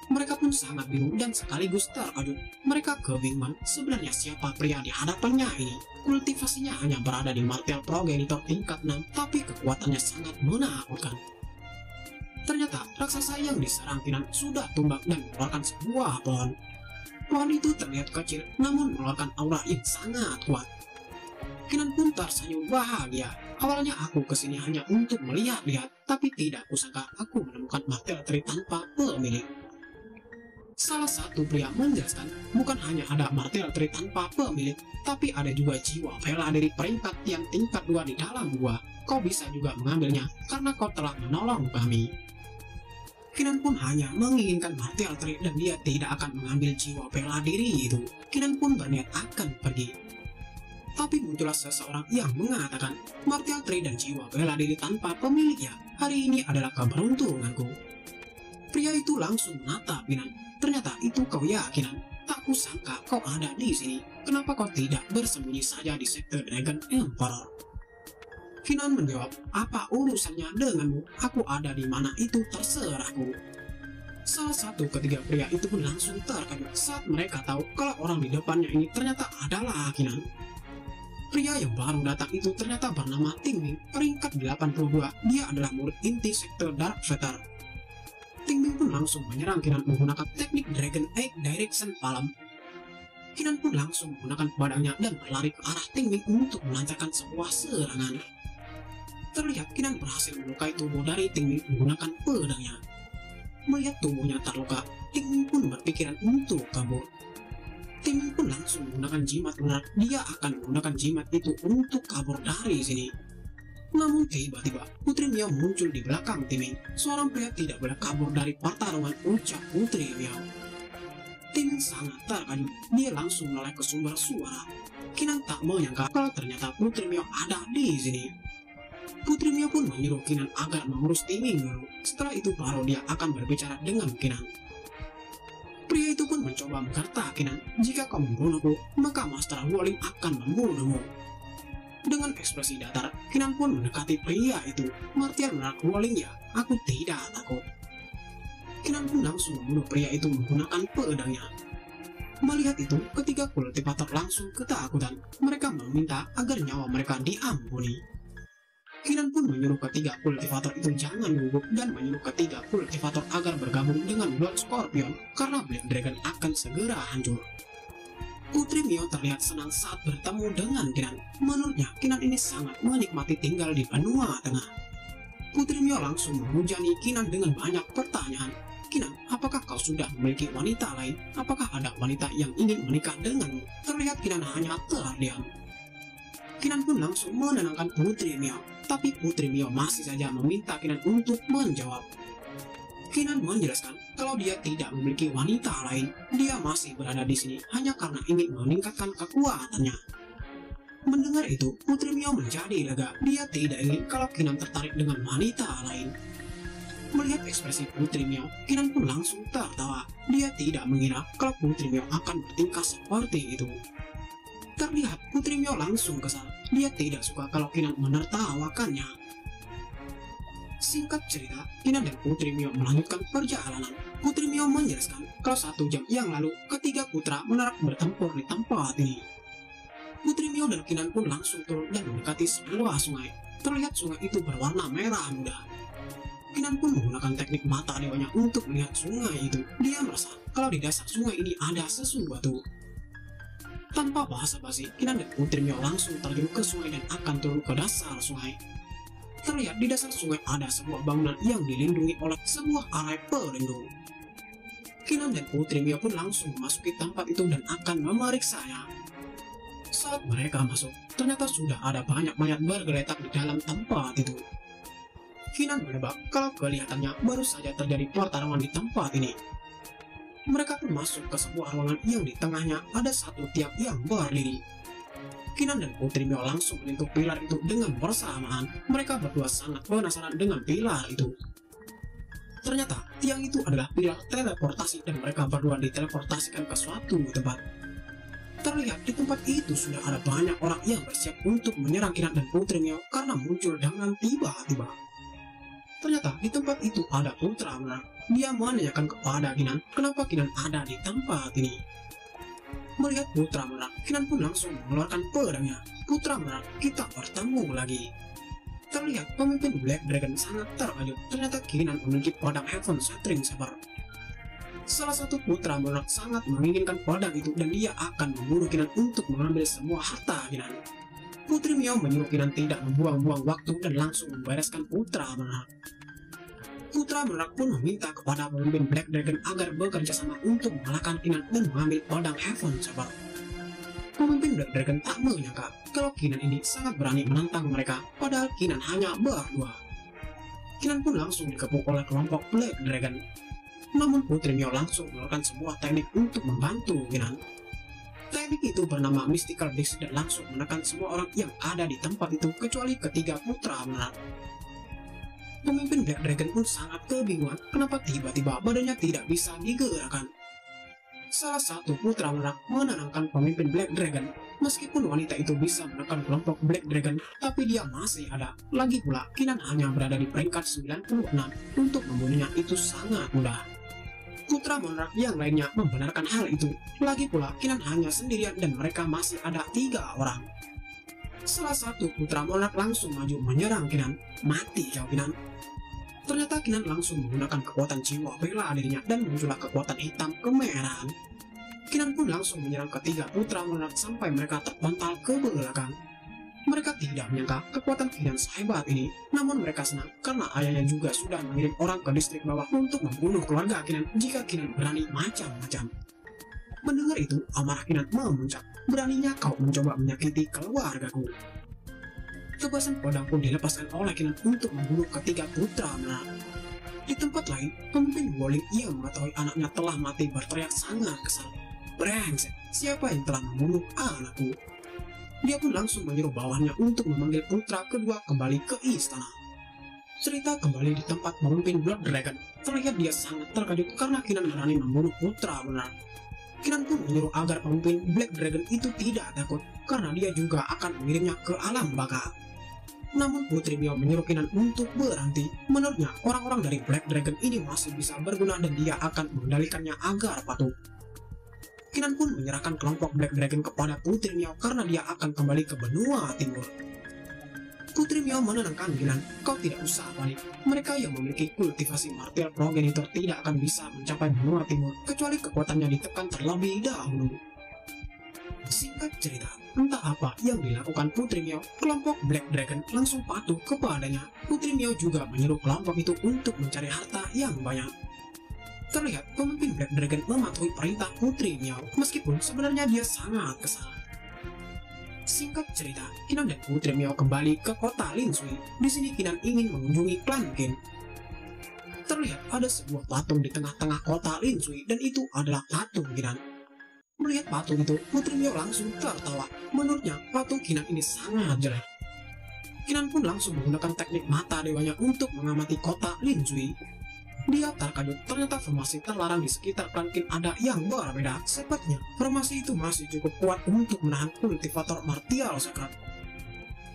Mereka pun sangat bingung dan sekaligus terkejut. Mereka kebingungan sebenarnya siapa pria di hadapannya ini. Kultivasinya hanya berada di Martial Progenitor tingkat 6, tapi kekuatannya sangat menakutkan. Ternyata raksasa yang diserang Kinan sudah tumbang dan mengeluarkan sebuah pohon. Pohon itu terlihat kecil namun mengeluarkan aura yang sangat kuat. Kinan pun tersenyum bahagia. Awalnya aku kesini hanya untuk melihat-lihat, tapi tidak kusangka aku menemukan Martial Tree tanpa pemilik. Salah satu pria menjelaskan, bukan hanya ada Martial Tree tanpa pemilik, tapi ada juga jiwa bela diri peringkat yang tingkat 2 di dalam gua. Kau bisa juga mengambilnya, karena kau telah menolong kami. Kinan pun hanya menginginkan Martial Tree dan dia tidak akan mengambil jiwa bela diri itu. Kinan pun berniat akan pergi. Tapi muncullah seseorang yang mengatakan, Martial Tree dan jiwa bela diri tanpa pemiliknya, hari ini adalah keberuntunganku. Pria itu langsung menatap Kinan. Ternyata itu kau ya Kinan. Tak kusangka kau ada di sini. Kenapa kau tidak bersembunyi saja di sekte Dragon Emperor? Kinan menjawab, apa urusannya denganmu? Aku ada di mana itu terserahku. Salah satu ketiga pria itu pun langsung terkejut saat mereka tahu kalau orang di depannya ini ternyata adalah Kinan. Pria yang baru datang itu ternyata bernama Tingming, peringkat 82. Dia adalah murid inti sekte Dark Fetter. Tingming pun langsung menyerang Kinan menggunakan teknik Dragon Egg Direction Palm. Kinan pun langsung menggunakan pedangnya dan berlari ke arah Tingming untuk melancarkan sebuah serangan. Terlihat Kinan berhasil melukai tubuh dari Tingming menggunakan pedangnya. Melihat tubuhnya terluka, Tingming pun berpikiran untuk kabur. Tingming pun langsung menggunakan jimat lunar. Dia akan menggunakan jimat itu untuk kabur dari sini. Namun tiba-tiba Putri Miao muncul di belakang Tingming. Seorang pria tidak boleh kabur dari pertarungan, ucap Putri Miao. Tingming sangat terkejut. Dia langsung menoleh ke sumber suara. Kinan tak menyangka kalau ternyata Putri Miao ada di sini. Putri Miao pun menyuruh Kinan agar mengurus Tingming dulu. Setelah itu baru dia akan berbicara dengan Kinan. Pria itu pun mencoba berkata Kinan, jika kau membunuhku, maka Master Wuling akan membunuhmu. Dengan ekspresi datar, Kinan pun mendekati pria itu. Martial menarik Wuling ya, aku tidak takut. Kinan pun langsung membunuh pria itu menggunakan pedangnya. Melihat itu, ketiga kultivator langsung ketakutan. Mereka meminta agar nyawa mereka diampuni. Kinan pun menyuruh ketiga kultivator itu jangan gugup dan menyuruh ketiga kultivator agar bergabung dengan Blood Scorpion karena Black Dragon akan segera hancur. Putri Miao terlihat senang saat bertemu dengan Kinan. Menurutnya, Kinan ini sangat menikmati tinggal di benua tengah. Putri Miao langsung menghujani Kinan dengan banyak pertanyaan. Kinan, apakah kau sudah memiliki wanita lain? Apakah ada wanita yang ingin menikah denganmu? Terlihat Kinan hanya terdiam. Kinan pun langsung menenangkan Putri Miao. Tapi Putri Miao masih saja meminta Kinan untuk menjawab. Kinan menjelaskan kalau dia tidak memiliki wanita lain, dia masih berada di sini hanya karena ingin meningkatkan kekuatannya. Mendengar itu, Putri Mio menjadi lega. Dia tidak ingin kalau Kinan tertarik dengan wanita lain. Melihat ekspresi Putri Mio, Kinan pun langsung tertawa. Dia tidak mengira kalau Putri Mio akan bertingkah seperti itu. Terlihat Putri Mio langsung kesal. Dia tidak suka kalau Kinan menertawakannya. Singkat cerita, Kinan dan Putri Mio melanjutkan perjalanan. Putri Mio menjelaskan kalau 1 jam yang lalu ketiga putra menarak bertempur di tempat ini. Putri Mio dan Kinan pun langsung turun dan mendekati sebuah sungai. Terlihat sungai itu berwarna merah muda. Kinan pun menggunakan teknik mata dewanya untuk melihat sungai itu. Dia merasa kalau di dasar sungai ini ada sesuatu. Tanpa basa-basi, Kinan dan Putri Mio langsung terjun ke sungai dan akan turun ke dasar sungai. Terlihat di dasar sungai ada sebuah bangunan yang dilindungi oleh sebuah arai pelindung. Kinan dan Putri Mio pun langsung memasuki tempat itu dan akan memeriksanya. Saat mereka masuk, ternyata sudah ada banyak mayat bergeletak di dalam tempat itu. Kinan menebak kalau kelihatannya baru saja terjadi pertarungan di tempat ini. Mereka pun masuk ke sebuah ruangan yang di tengahnya ada satu tiang yang berdiri. Kinan dan Putri Mio langsung menyentuh pilar itu dengan bersamaan. Mereka berdua sangat penasaran dengan pilar itu. Ternyata tiang itu adalah pilar teleportasi dan mereka berdua diteleportasikan ke suatu tempat. Terlihat di tempat itu sudah ada banyak orang yang bersiap untuk menyerang Kinan dan Putri Mio karena muncul dengan tiba-tiba. Ternyata di tempat itu ada putra menarak. Dia menanyakan kepada Kinan kenapa Kinan ada di tempat ini. Melihat putra menarak, Kinan pun langsung mengeluarkan pedangnya. Putra menarak, kita bertemu lagi. Terlihat pemimpin Black Dragon sangat terkejut. Ternyata Kinan memiliki pedang Heaven Shattering Saber. Salah satu putra menarak sangat menginginkan pedang itu dan dia akan membunuh Kinan untuk mengambil semua harta Kinan. Putri Mio menyuruh Kinan tidak membuang-buang waktu dan langsung membereskan putra menarak. Putra menarak pun meminta kepada pemimpin Black Dragon agar bekerja sama untuk mengalahkan Kinan dan mengambil pedang Heaven Saber. Pemimpin Black Dragon tak menyangka kalau Kinan ini sangat berani menantang mereka, padahal Kinan hanya berdua. Kinan pun langsung dikepung oleh kelompok Black Dragon. Namun Putri Mio langsung melakukan sebuah teknik untuk membantu Kinan. Teknik itu bernama Mystical Disc dan langsung menekan semua orang yang ada di tempat itu kecuali ketiga putra menarak. Pemimpin Black Dragon pun sangat kebingungan kenapa tiba-tiba badannya tidak bisa digerakkan. Salah satu putra menarak menenangkan pemimpin Black Dragon. Meskipun wanita itu bisa menekan kelompok Black Dragon, tapi dia masih ada. Lagi pula, Kinan hanya berada di peringkat 96. Untuk membunuhnya itu sangat mudah. Putra menarak yang lainnya membenarkan hal itu. Lagi pula, Kinan hanya sendirian dan mereka masih ada 3 orang. Salah satu putra menarak langsung maju menyerang Kinan. Mati jauh Kinan. Ternyata Kinan langsung menggunakan kekuatan jiwa bela dirinya dan muncullah kekuatan hitam kemerahan. Kinan pun langsung menyerang ketiga putra menarak sampai mereka terpental ke belakang. Mereka tidak menyangka kekuatan Kinan sehebat ini, namun mereka senang karena ayahnya juga sudah mengirim orang ke distrik bawah untuk membunuh keluarga Kinan jika Kinan berani macam-macam. Mendengar itu, amarah Kinan memuncak. Beraninya kau mencoba menyakiti keluargaku. Tebasan pedang pun dilepaskan oleh Kinan untuk membunuh ketiga putra menarak. Di tempat lain, pemimpin Wolling yang mengetahui anaknya telah mati berteriak sangat kesal. Brengsek, siapa yang telah membunuh anakku? Dia pun langsung menyuruh bawahannya untuk memanggil putra kedua kembali ke istana. Cerita kembali di tempat pemimpin Blood Dragon. Terlihat dia sangat terkejut karena Kinan berani membunuh putra menarak. Kinan pun menyuruh agar pemimpin Black Dragon itu tidak takut karena dia juga akan mengirimnya ke alam baka. Namun Putri Mio menyuruh Kinan untuk berhenti. Menurutnya orang-orang dari Black Dragon ini masih bisa berguna dan dia akan mengendalikannya agar patuh. Kinan pun menyerahkan kelompok Black Dragon kepada Putri Mio karena dia akan kembali ke benua timur. Putri Mio menenangkan Kinan, kau tidak usah balik. Mereka yang memiliki kultivasi martial progenitor tidak akan bisa mencapai benua timur kecuali kekuatannya ditekan terlebih dahulu. Singkat cerita, entah apa yang dilakukan Putri Mio, kelompok Black Dragon langsung patuh kepadanya. Putri Mio juga menyuruh kelompok itu untuk mencari harta yang banyak. Terlihat pemimpin Black Dragon mematuhi perintah Putri Mio, meskipun sebenarnya dia sangat kesal. Singkat cerita, Kinan dan Putri Mio kembali ke kota Lin Sui. Di sini Kinan ingin mengunjungi klan Qin. Terlihat ada sebuah patung di tengah-tengah kota Lin Sui dan itu adalah patung Kinan. Melihat patung itu, Putri Mio langsung tertawa. Menurutnya, patung Kinan ini sangat jelek. Kinan pun langsung menggunakan teknik mata dewanya untuk mengamati kota Lin Zui. Dia terkejut, ternyata formasi terlarang di sekitar klan Qin ada yang berbeda. Sepertinya, formasi itu masih cukup kuat untuk menahan kultivator martial sekret.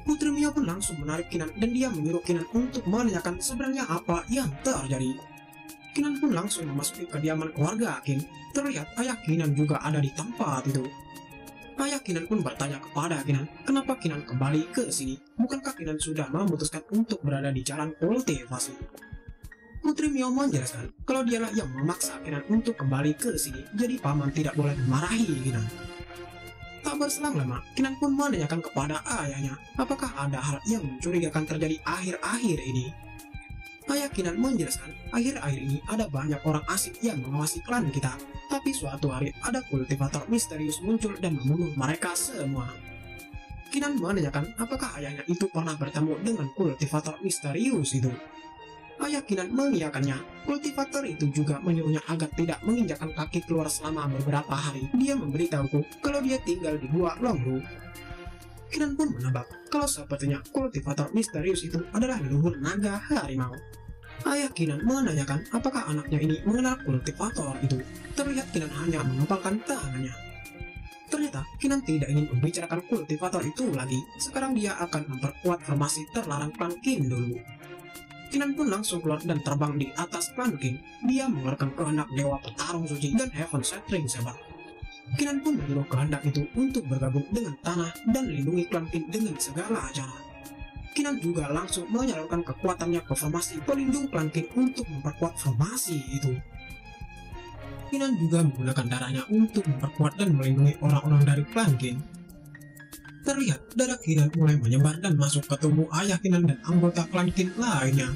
Putri Mio pun langsung menarik Kinan dan dia menyuruh Kinan untuk menanyakan sebenarnya apa yang terjadi. Kinan pun langsung memasuki kediaman keluarga Qin. Terlihat ayah Kinan juga ada di tempat itu. Ayah Kinan pun bertanya kepada Kinan, kenapa Kinan kembali ke sini? Bukankah Kinan sudah memutuskan untuk berada di jalan kultivasi? Putri Mio menjelaskan kalau dialah yang memaksa Kinan untuk kembali ke sini, jadi paman tidak boleh memarahi Kinan. Tak berselang lama, Kinan pun menanyakan kepada ayahnya, apakah ada hal yang mencurigakan terjadi akhir-akhir ini? Ayah Kinan menjelaskan, akhir-akhir ini ada banyak orang asing yang mengawasi klan kita, tapi suatu hari ada kultivator misterius muncul dan membunuh mereka semua. Kinan menanyakan apakah ayahnya itu pernah bertemu dengan kultivator misterius itu. Ayah Kinan mengiyakannya. Kultivator itu juga menyuruhnya agar tidak menginjakkan kaki keluar selama beberapa hari. Dia memberitahuku kalau dia tinggal di Gua Longru. Kinan pun menebak kalau sepertinya kultivator misterius itu adalah leluhur naga harimau. Ayah Kinan menanyakan apakah anaknya ini mengenal kultivator itu. Terlihat Kinan hanya mengepalkan tangannya. Ternyata Kinan tidak ingin membicarakan kultivator itu lagi. Sekarang dia akan memperkuat formasi terlarang klan Qin dulu. Kinan pun langsung keluar dan terbang di atas klan Qin. Dia mengeluarkan kehendak Dewa Petarung Suci dan Heaven Shattering Saber. Kinan pun menyuruh kehendak itu untuk bergabung dengan tanah dan lindungi klan Qin dengan segala cara. Kinan juga langsung menyalurkan kekuatannya ke formasi pelindung klan Qin untuk memperkuat formasi itu. Kinan juga menggunakan darahnya untuk memperkuat dan melindungi orang-orang dari klan Qin. Terlihat darah Kinan mulai menyebar dan masuk ke tubuh ayah Kinan dan anggota klan Qin lainnya.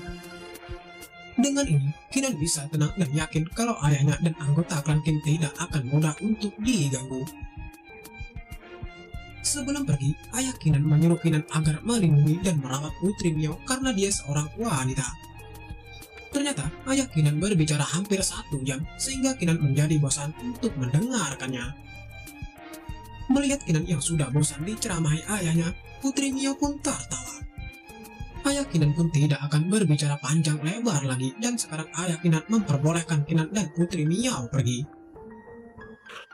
Dengan ini, Kinan bisa tenang dan yakin kalau ayahnya dan anggota klan Qin tidak akan mudah untuk diganggu. Sebelum pergi, ayah Kinan menyuruh Kinan agar melindungi dan merawat Putri Mio karena dia seorang wanita. Ternyata, ayah Kinan berbicara hampir 1 jam sehingga Kinan menjadi bosan untuk mendengarkannya. Melihat Kinan yang sudah bosan diceramahi ayahnya, Putri Mio pun tertawa. Ayah Kinan pun tidak akan berbicara panjang lebar lagi dan sekarang ayah Kinan memperbolehkan Kinan dan Putri Mio pergi.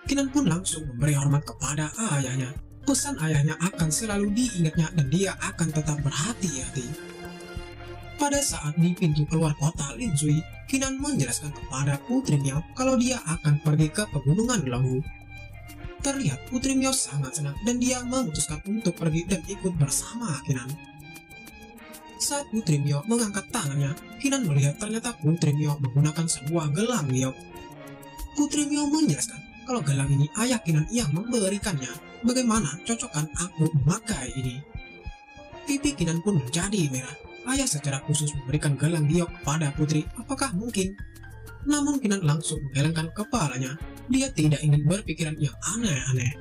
Kinan pun langsung memberi hormat kepada ayahnya. Pesan ayahnya akan selalu diingatnya dan dia akan tetap berhati-hati. Pada saat di pintu keluar kota Lin Zui, Kinan menjelaskan kepada Putri Mio kalau dia akan pergi ke pegunungan Longhu. Terlihat Putri Mio sangat senang dan dia memutuskan untuk pergi dan ikut bersama Kinan. Saat Putri Mio mengangkat tangannya, Kinan melihat ternyata Putri Mio menggunakan sebuah gelang giok. Putri Mio menjelaskan kalau gelang ini ayah Kinan yang memberikannya. Bagaimana cocokkan aku memakai ini? Pipi Kinan pun menjadi merah. Ayah secara khusus memberikan gelang giok kepada Putri. Apakah mungkin? Namun Kinan langsung menggelengkan kepalanya. Dia tidak ingin berpikiran yang aneh-aneh.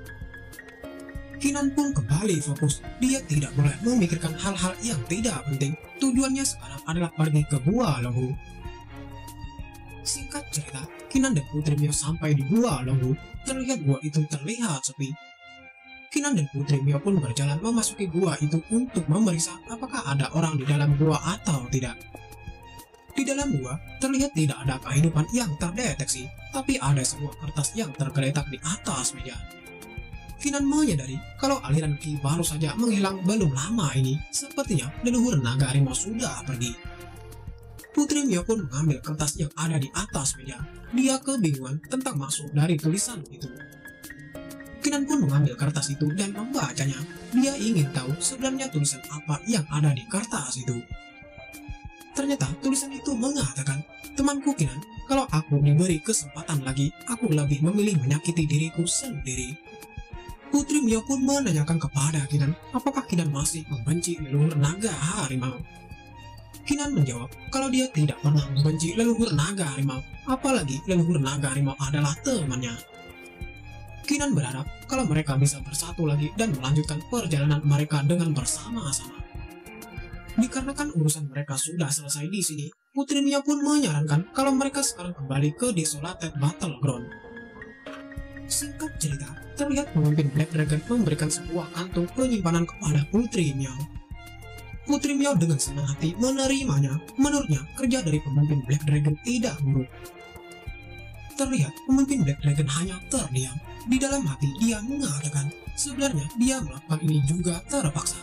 Kinan pun kembali fokus. Dia tidak boleh memikirkan hal-hal yang tidak penting. Tujuannya sekarang adalah pergi ke Gua Longhu. Singkat cerita, Kinan dan Putri Mio sampai di Gua Longhu. Terlihat gua itu terlihat sepi. Kinan dan Putri Mio pun berjalan memasuki gua itu untuk memeriksa apakah ada orang di dalam gua atau tidak. Di dalam gua, terlihat tidak ada kehidupan yang terdeteksi, tapi ada sebuah kertas yang tergeletak di atas meja. Kinan menyadari kalau aliran Ki baru saja menghilang belum lama ini. Sepertinya leluhur naga harimau sudah pergi. Putri Mio pun mengambil kertas yang ada di atas meja. Dia kebingungan tentang maksud dari tulisan itu. Kinan pun mengambil kertas itu dan membacanya. Dia ingin tahu sebenarnya tulisan apa yang ada di kertas itu. Ternyata tulisan itu mengatakan, temanku Kinan, kalau aku diberi kesempatan lagi, aku lebih memilih menyakiti diriku sendiri. Putri Mio pun menanyakan kepada Kinan, apakah Kinan masih membenci leluhur naga harimau. Kinan menjawab kalau dia tidak pernah membenci leluhur naga harimau, apalagi leluhur naga harimau adalah temannya. Kinan berharap kalau mereka bisa bersatu lagi dan melanjutkan perjalanan mereka dengan bersama-sama. Dikarenakan urusan mereka sudah selesai di sini, Putri Mio pun menyarankan kalau mereka sekarang kembali ke Desolated Battleground. Singkat cerita, terlihat pemimpin Black Dragon memberikan sebuah kantung penyimpanan kepada Putri Miao. Putri Miao dengan senang hati menerimanya. Menurutnya, kerja dari pemimpin Black Dragon tidak buruk. Terlihat pemimpin Black Dragon hanya terdiam. Di dalam hati dia mengatakan, sebenarnya dia melakukan ini juga terpaksa.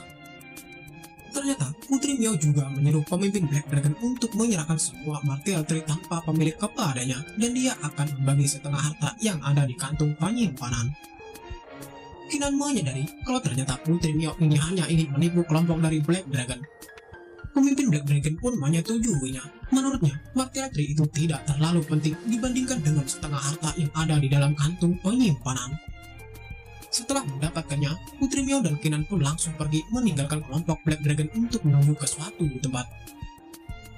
Ternyata Putri Miao juga menyuruh pemimpin Black Dragon untuk menyerahkan sebuah martial tree tanpa pemilik kepadanya, dan dia akan membagi setengah harta yang ada di kantung penyimpanan. Kinan menyadari kalau ternyata Putri Miao ini hanya ingin menipu kelompok dari Black Dragon. Pemimpin Black Dragon pun menyetujuinya. Menurutnya, martial tree itu tidak terlalu penting dibandingkan dengan setengah harta yang ada di dalam kantung penyimpanan. Setelah mendapatkannya, Putri Miao dan Kinan pun langsung pergi meninggalkan kelompok Black Dragon untuk menuju ke suatu tempat.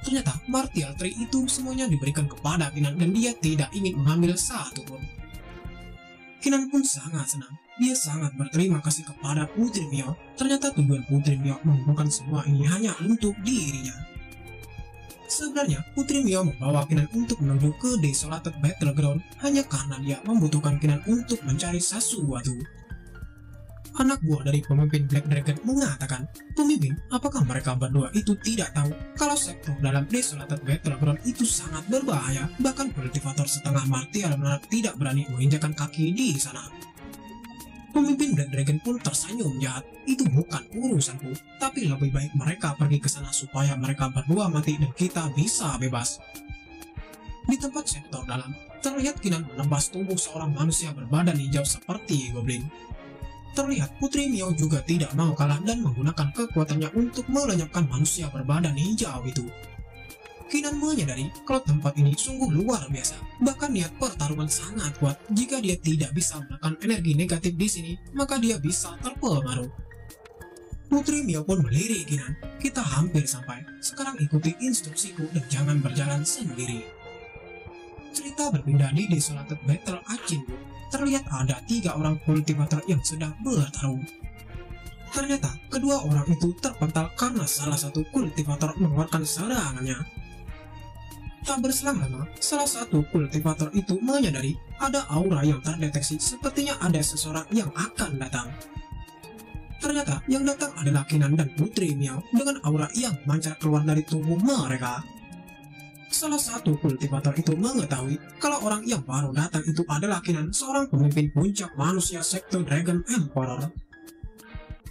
Ternyata martial tree itu semuanya diberikan kepada Kinan dan dia tidak ingin mengambil satu pun. Kinan pun sangat senang. Dia sangat berterima kasih kepada Putri Miao. Ternyata tujuan Putri Miao mengumpulkan semua ini hanya untuk dirinya. Sebenarnya, Putri Miao membawa Kinan untuk menuju ke Desolated Battleground hanya karena dia membutuhkan Kinan untuk mencari sesuatu. Anak buah dari pemimpin Black Dragon mengatakan, "Pemimpin, apakah mereka berdua itu tidak tahu kalau sektor dalam Desolated Battleground itu sangat berbahaya? Bahkan kultivator setengah martial benar tidak berani menginjakan kaki di sana." Pemimpin Black Dragon pun tersenyum jahat. "Itu bukan urusanku, tapi lebih baik mereka pergi ke sana supaya mereka berdua mati dan kita bisa bebas." Di tempat sektor dalam, terlihat Kinan menembas tubuh seorang manusia berbadan hijau seperti goblin. Terlihat Putri Miao juga tidak mau kalah dan menggunakan kekuatannya untuk melenyapkan manusia berbadan hijau itu. Kinan menyadari kalau tempat ini sungguh luar biasa. Bahkan niat pertarungan sangat kuat. Jika dia tidak bisa menekan energi negatif di sini, maka dia bisa terpengaruh. Putri Miao pun melirik Kinan. "Kita hampir sampai. Sekarang ikuti instruksiku dan jangan berjalan sendiri." Cerita berpindah di Desolated Battle Achinbu. Terlihat ada 3 orang kultivator yang sedang bertarung. Ternyata kedua orang itu terpental karena salah satu kultivator mengeluarkan serangannya. Tak berselang lama, salah satu kultivator itu menyadari ada aura yang terdeteksi, sepertinya ada seseorang yang akan datang. Ternyata yang datang adalah Kinan dan Putri Miao dengan aura yang memancar keluar dari tubuh mereka. Salah satu kultivator itu mengetahui kalau orang yang baru datang itu adalah Kinan, seorang pemimpin puncak manusia sekte Dragon Emperor.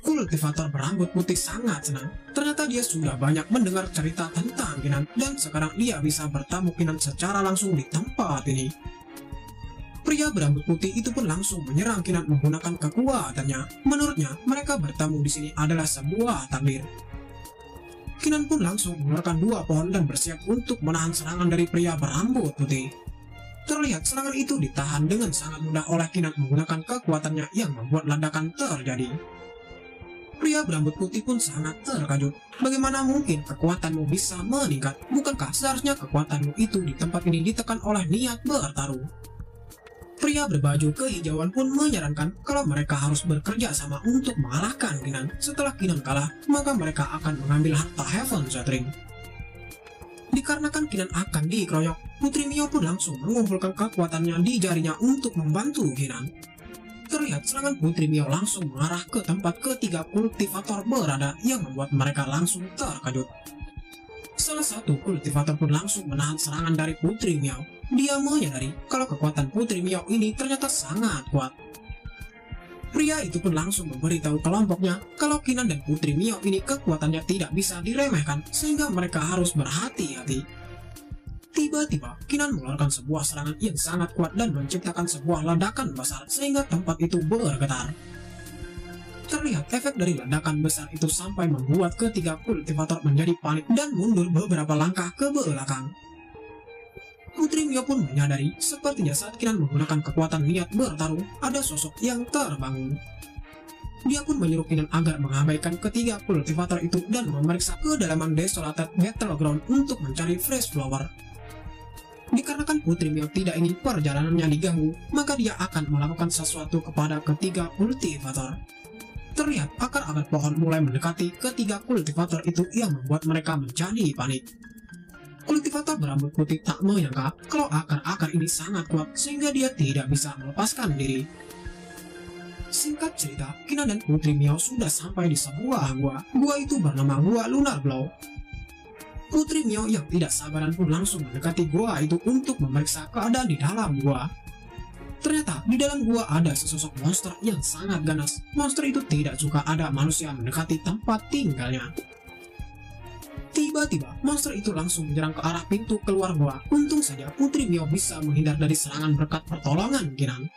Kultivator berambut putih sangat senang. Ternyata dia sudah banyak mendengar cerita tentang Kinan dan sekarang dia bisa bertemu Kinan secara langsung di tempat ini. Pria berambut putih itu pun langsung menyerang Kinan menggunakan kekuatannya. Menurutnya, mereka bertemu di sini adalah sebuah takdir. Kinan pun langsung mengeluarkan 2 pohon dan bersiap untuk menahan serangan dari pria berambut putih. Terlihat serangan itu ditahan dengan sangat mudah oleh Kinan menggunakan kekuatannya yang membuat ledakan terjadi. Pria berambut putih pun sangat terkejut. "Bagaimana mungkin kekuatanmu bisa meningkat? Bukankah seharusnya kekuatanmu itu di tempat ini ditekan oleh niat bertarung?" Pria berbaju kehijauan pun menyarankan kalau mereka harus bekerja sama untuk mengalahkan Kinan. Setelah Kinan kalah, maka mereka akan mengambil harta Heaven Shattering. Dikarenakan Kinan akan dikeroyok, Putri Miao pun langsung mengumpulkan kekuatannya di jarinya untuk membantu Kinan. Terlihat serangan Putri Miao langsung mengarah ke tempat ketiga kultivator berada yang membuat mereka langsung terkejut. Salah satu kultivator pun langsung menahan serangan dari Putri Miao. Dia menyadari kalau kekuatan Putri Miao ini ternyata sangat kuat. Pria itu pun langsung memberitahu kelompoknya kalau Kinan dan Putri Miao ini kekuatannya tidak bisa diremehkan sehingga mereka harus berhati-hati. Tiba-tiba, Kinan mengeluarkan sebuah serangan yang sangat kuat dan menciptakan sebuah ledakan besar sehingga tempat itu bergetar. Terlihat efek dari ledakan besar itu sampai membuat ketiga kultivator menjadi panik dan mundur beberapa langkah ke belakang. Putri Miao pun menyadari sepertinya saat Kinan menggunakan kekuatan niat bertarung, ada sosok yang terbangun. Dia pun menyuruh Kinan agar mengabaikan ketiga kultivator itu dan memeriksa kedalaman Desolated Battleground untuk mencari Fresh Flower. Dikarenakan Putri Miao tidak ingin perjalanannya diganggu, maka dia akan melakukan sesuatu kepada ketiga kultivator. Terlihat akar-akar pohon mulai mendekati ketiga kultivator itu yang membuat mereka menjadi panik. Kultivator berambut putih tak menyangka kalau akar-akar ini sangat kuat sehingga dia tidak bisa melepaskan diri. Singkat cerita, Kinan dan Putri Miao sudah sampai di sebuah gua. Gua itu bernama Gua Lunar Glow. Putri Miao yang tidak sabaran pun langsung mendekati gua itu untuk memeriksa keadaan di dalam gua. Ternyata di dalam gua ada sesosok monster yang sangat ganas. Monster itu tidak suka ada manusia mendekati tempat tinggalnya. Tiba-tiba monster itu langsung menyerang ke arah pintu keluar gua. Untung saja Putri Miao bisa menghindar dari serangan berkat pertolongan Kinan.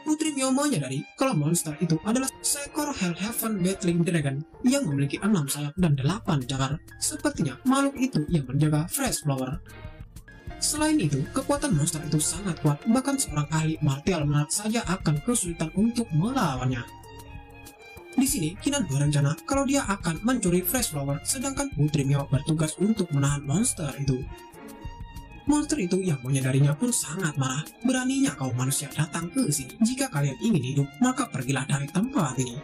Putri Miao menyadari kalau monster itu adalah seekor Hellhaven Battling Dragon yang memiliki 6 sayap dan 8 cakar. Sepertinya makhluk itu yang menjaga Fresh Flower. Selain itu, kekuatan monster itu sangat kuat, bahkan seorang ahli martial art saja akan kesulitan untuk melawannya. Di sini, Kinan berencana kalau dia akan mencuri Fresh Flower, sedangkan Putri Miao bertugas untuk menahan monster itu. Monster itu yang menyadarinya pun sangat marah. Beraninya kau manusia datang ke sini. Jika kalian ingin hidup, maka pergilah dari tempat ini.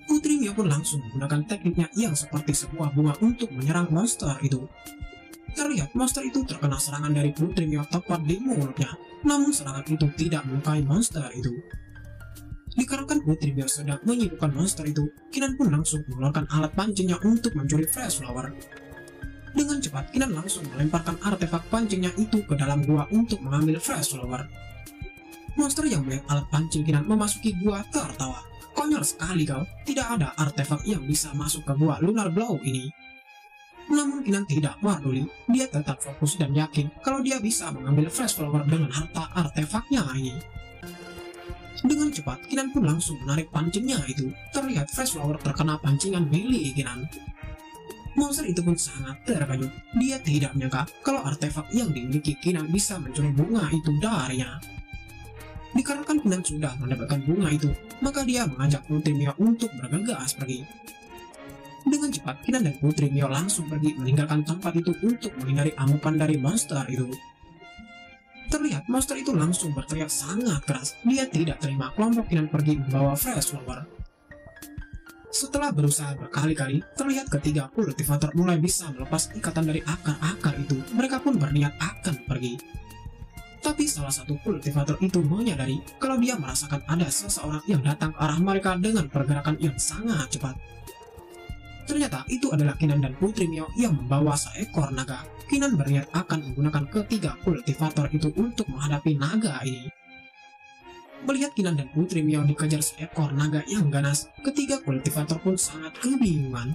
Putri Miao pun langsung menggunakan tekniknya yang seperti sebuah bunga untuk menyerang monster itu. Terlihat monster itu terkena serangan dari Putri Miao tepat di mulutnya. Namun serangan itu tidak melukai monster itu. Dikarenakan Putri Miao sedang menyibukkan monster itu, Kinan pun langsung mengeluarkan alat pancingnya untuk mencuri Fresh Flower. Dengan cepat, Kinan langsung melemparkan artefak pancingnya itu ke dalam gua untuk mengambil Fresh Flower. Monster yang melihat alat pancing Kinan memasuki gua tertawa. Konyol sekali kau, tidak ada artefak yang bisa masuk ke gua Lunar Glow ini. Namun Kinan tidak peduli, dia tetap fokus dan yakin kalau dia bisa mengambil Fresh Flower dengan harta artefaknya ini. Dengan cepat, Kinan pun langsung menarik pancingnya itu. Terlihat Fresh Flower terkena pancingan melee Kinan. Monster itu pun sangat terkejut. Dia tidak menyangka kalau artefak yang dimiliki Kinan bisa mencuri bunga itu darinya. Dikarenakan Kinan sudah mendapatkan bunga itu, maka dia mengajak Putri Miao untuk bergegas pergi. Dengan cepat, Kinan dan Putri Miao langsung pergi meninggalkan tempat itu untuk menghindari amukan dari monster itu. Terlihat monster itu langsung berteriak sangat keras. Dia tidak terima kelompok Kinan pergi membawa Fresh Flower. Setelah berusaha berkali-kali, terlihat ketiga kultivator mulai bisa melepas ikatan dari akar-akar itu. Mereka pun berniat akan pergi. Tapi salah satu kultivator itu menyadari kalau dia merasakan ada seseorang yang datang ke arah mereka dengan pergerakan yang sangat cepat. Ternyata itu adalah Kinan dan Putri Miao yang membawa seekor naga. Kinan berniat akan menggunakan ketiga kultivator itu untuk menghadapi naga ini. Melihat Kinan dan Putri Miao dikejar seekor naga yang ganas, ketiga kultivator pun sangat kebingungan.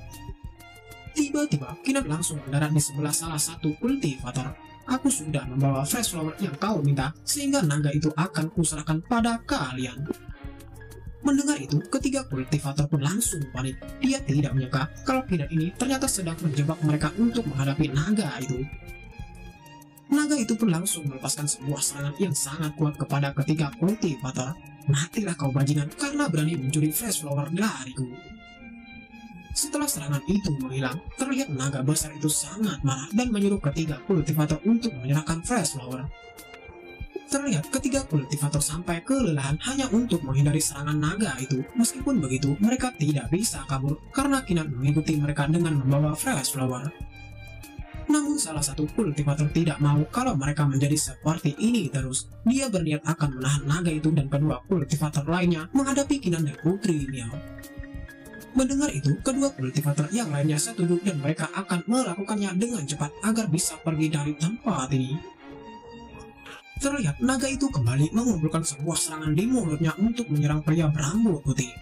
Tiba-tiba, Kinan langsung mendarat di sebelah salah satu kultivator. Aku sudah membawa Fresh Flower yang kau minta, sehingga naga itu akan kuserahkan pada kalian. Mendengar itu, ketiga kultivator pun langsung panik. Dia tidak menyangka kalau Kinan ini ternyata sedang menjebak mereka untuk menghadapi naga itu. Naga itu pun langsung melepaskan sebuah serangan yang sangat kuat kepada ketiga kultivator. Matilah kau bajingan karena berani mencuri Fresh Flower dariku. Setelah serangan itu menghilang, terlihat naga besar itu sangat marah dan menyuruh ketiga kultivator untuk menyerahkan Fresh Flower. Terlihat ketiga kultivator sampai kelelahan hanya untuk menghindari serangan naga itu. Meskipun begitu, mereka tidak bisa kabur karena Kinan mengikuti mereka dengan membawa Fresh Flower. Namun salah satu kultivator tidak mau kalau mereka menjadi seperti ini terus. Dia berniat akan menahan naga itu dan kedua kultivator lainnya menghadapi Kinan dan Putri Miao. Mendengar itu, kedua kultivator yang lainnya setuju dan mereka akan melakukannya dengan cepat agar bisa pergi dari tempat ini. Terlihat naga itu kembali mengumpulkan sebuah serangan di mulutnya untuk menyerang pria berambut putih.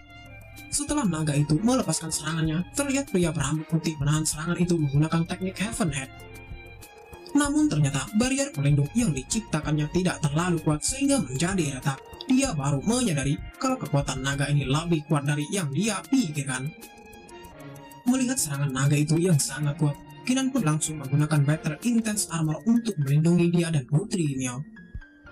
Setelah naga itu melepaskan serangannya, terlihat pria berambut putih menahan serangan itu menggunakan teknik Heaven Head. Namun ternyata barrier pelindung yang diciptakannya tidak terlalu kuat sehingga menjadi retak. Dia baru menyadari kalau kekuatan naga ini lebih kuat dari yang dia pikirkan. Melihat serangan naga itu yang sangat kuat, Kinan pun langsung menggunakan Battle Intense Armor untuk melindungi dia dan Putri Miao.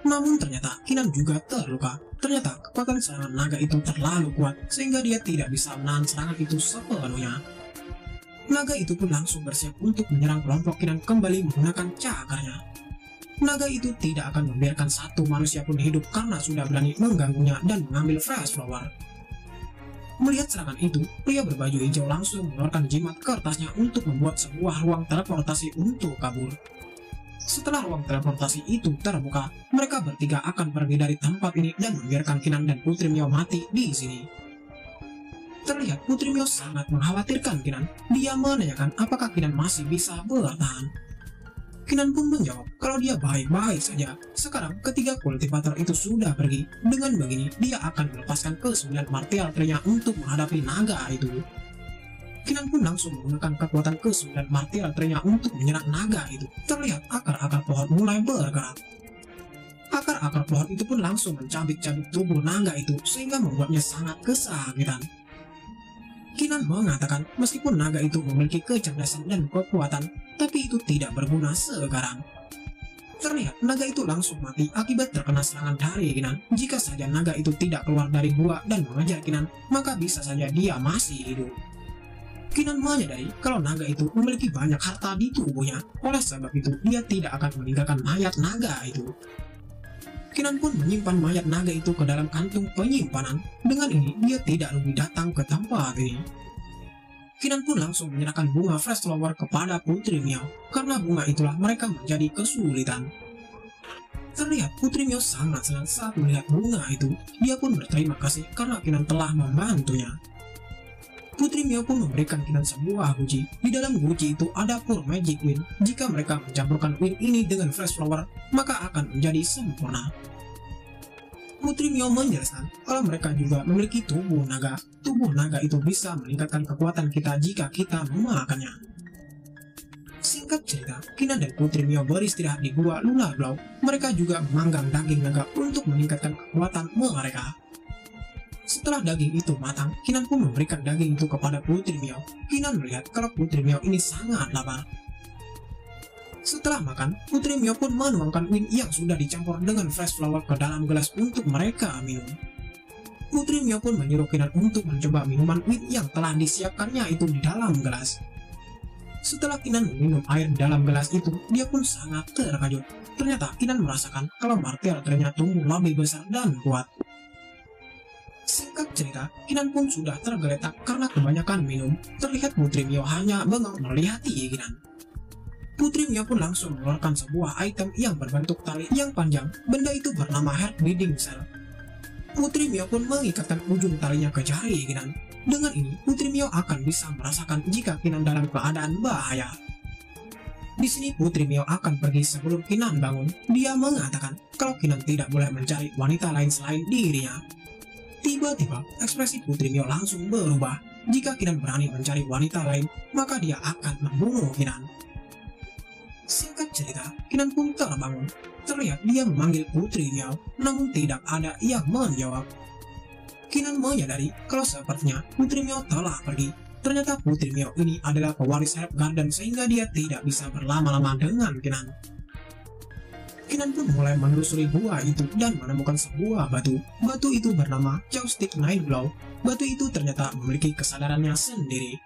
Namun ternyata Kinan juga terluka. Ternyata kekuatan serangan naga itu terlalu kuat sehingga dia tidak bisa menahan serangan itu sepenuhnya. Naga itu pun langsung bersiap untuk menyerang kelompok Kinan kembali menggunakan cakarnya. Naga itu tidak akan membiarkan satu manusia pun hidup karena sudah berani mengganggunya dan mengambil Fresh Flower. Melihat serangan itu, pria berbaju hijau langsung mengeluarkan jimat kertasnya untuk membuat sebuah ruang teleportasi untuk kabur. Setelah ruang teleportasi itu terbuka, mereka bertiga akan pergi dari tempat ini dan membiarkan Kinan dan Putri Mio mati di sini. Terlihat Putri Mio sangat mengkhawatirkan Kinan. Dia menanyakan apakah Kinan masih bisa bertahan. Kinan pun menjawab kalau dia baik-baik saja. Sekarang ketiga kultivator itu sudah pergi. Dengan begini, dia akan melepaskan ke-9 martial tree-nya untuk menghadapi naga itu. Kinan pun langsung menggunakan kekuatan ke-9 martial tree-nya untuk menyerang naga itu. Terlihat akar-akar pohon mulai bergerak. Akar-akar pohon itu pun langsung mencabik-cabik tubuh naga itu sehingga membuatnya sangat kesakitan. Kinan mengatakan meskipun naga itu memiliki kecerdasan dan kekuatan, tapi itu tidak berguna sekarang. Terlihat naga itu langsung mati akibat terkena serangan dari Kinan. Jika saja naga itu tidak keluar dari gua dan mengejar Kinan, maka bisa saja dia masih hidup. Kinan menyadari kalau naga itu memiliki banyak harta di tubuhnya, oleh sebab itu dia tidak akan meninggalkan mayat naga itu. Kinan pun menyimpan mayat naga itu ke dalam kantung penyimpanan. Dengan ini dia tidak rugi datang ke tempat ini. Kinan pun langsung menyerahkan bunga fresh flower kepada Putri Mio, karena bunga itulah mereka menjadi kesulitan. Terlihat Putri Mio sangat senang saat melihat bunga itu. Dia pun berterima kasih karena Kinan telah membantunya. Putri Mio pun memberikan Kinan sebuah guci. Di dalam guci itu ada pure magic wind. Jika mereka mencampurkan wind ini dengan fresh flower, maka akan menjadi sempurna. Putri Mio menjelaskan kalau mereka juga memiliki tubuh naga. Tubuh naga itu bisa meningkatkan kekuatan kita jika kita memakannya. Singkat cerita, Kinan dan Putri Mio beristirahat di gua Luna Glow. Mereka juga memanggang daging naga untuk meningkatkan kekuatan mereka. Setelah daging itu matang, Kinan pun memberikan daging itu kepada Putri Mio. Kinan melihat kalau Putri Mio ini sangat lapar. Setelah makan, Putri Mio pun menuangkan wind yang sudah dicampur dengan fresh flower ke dalam gelas untuk mereka minum. Putri Mio pun menyuruh Kinan untuk mencoba minuman wind yang telah disiapkannya itu di dalam gelas. Setelah Kinan meminum air di dalam gelas itu, dia pun sangat terkejut. Ternyata Kinan merasakan kalau martial tree-nya tumbuh lebih besar dan kuat. Singkat cerita, Kinan pun sudah tergeletak karena kebanyakan minum. Terlihat Putri Mio hanya bengong melihati Kinan. Putri Mio pun langsung mengeluarkan sebuah item yang berbentuk tali yang panjang. Benda itu bernama Heart Breathing Cell. Putri Mio pun mengikatkan ujung talinya ke jari Kinan. Dengan ini, Putri Mio akan bisa merasakan jika Kinan dalam keadaan bahaya. Di sini Putri Mio akan pergi sebelum Kinan bangun. Dia mengatakan kalau Kinan tidak boleh mencari wanita lain selain dirinya. Tiba-tiba, ekspresi Putri Mio langsung berubah. Jika Kinan berani mencari wanita lain, maka dia akan membunuh Kinan. Singkat cerita, Kinan pun terbangun. Terlihat dia memanggil Putri Mio, namun tidak ada yang menjawab. Kinan menyadari kalau sepertinya Putri Mio telah pergi. Ternyata Putri Mio ini adalah pewaris Herb Garden sehingga dia tidak bisa berlama-lama dengan Kinan. Kinan pun mulai menelusuri gua itu dan menemukan sebuah batu. Batu itu bernama Joystick Night Glow. Batu itu ternyata memiliki kesadarannya sendiri.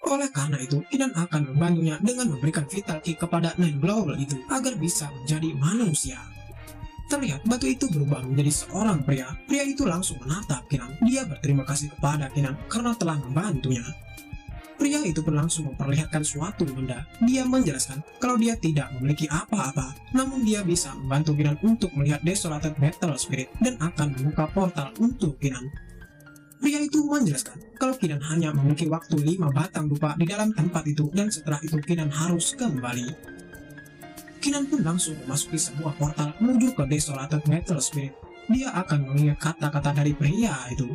Oleh karena itu, Kinan akan membantunya dengan memberikan Vital Key kepada Night Glow itu agar bisa menjadi manusia. Terlihat batu itu berubah menjadi seorang pria. Pria itu langsung menatap Kinan. Dia berterima kasih kepada Kinan karena telah membantunya. Pria itu pun langsung memperlihatkan suatu benda. Dia menjelaskan kalau dia tidak memiliki apa-apa, namun dia bisa membantu Kinan untuk melihat Desolated Battle Spirit dan akan membuka portal untuk Kinan. Pria itu menjelaskan kalau Kinan hanya memiliki waktu 5 batang dupa di dalam tempat itu dan setelah itu Kinan harus kembali. Kinan pun langsung memasuki sebuah portal menuju ke Desolated Battle Spirit. Dia akan mengingat kata-kata dari pria itu.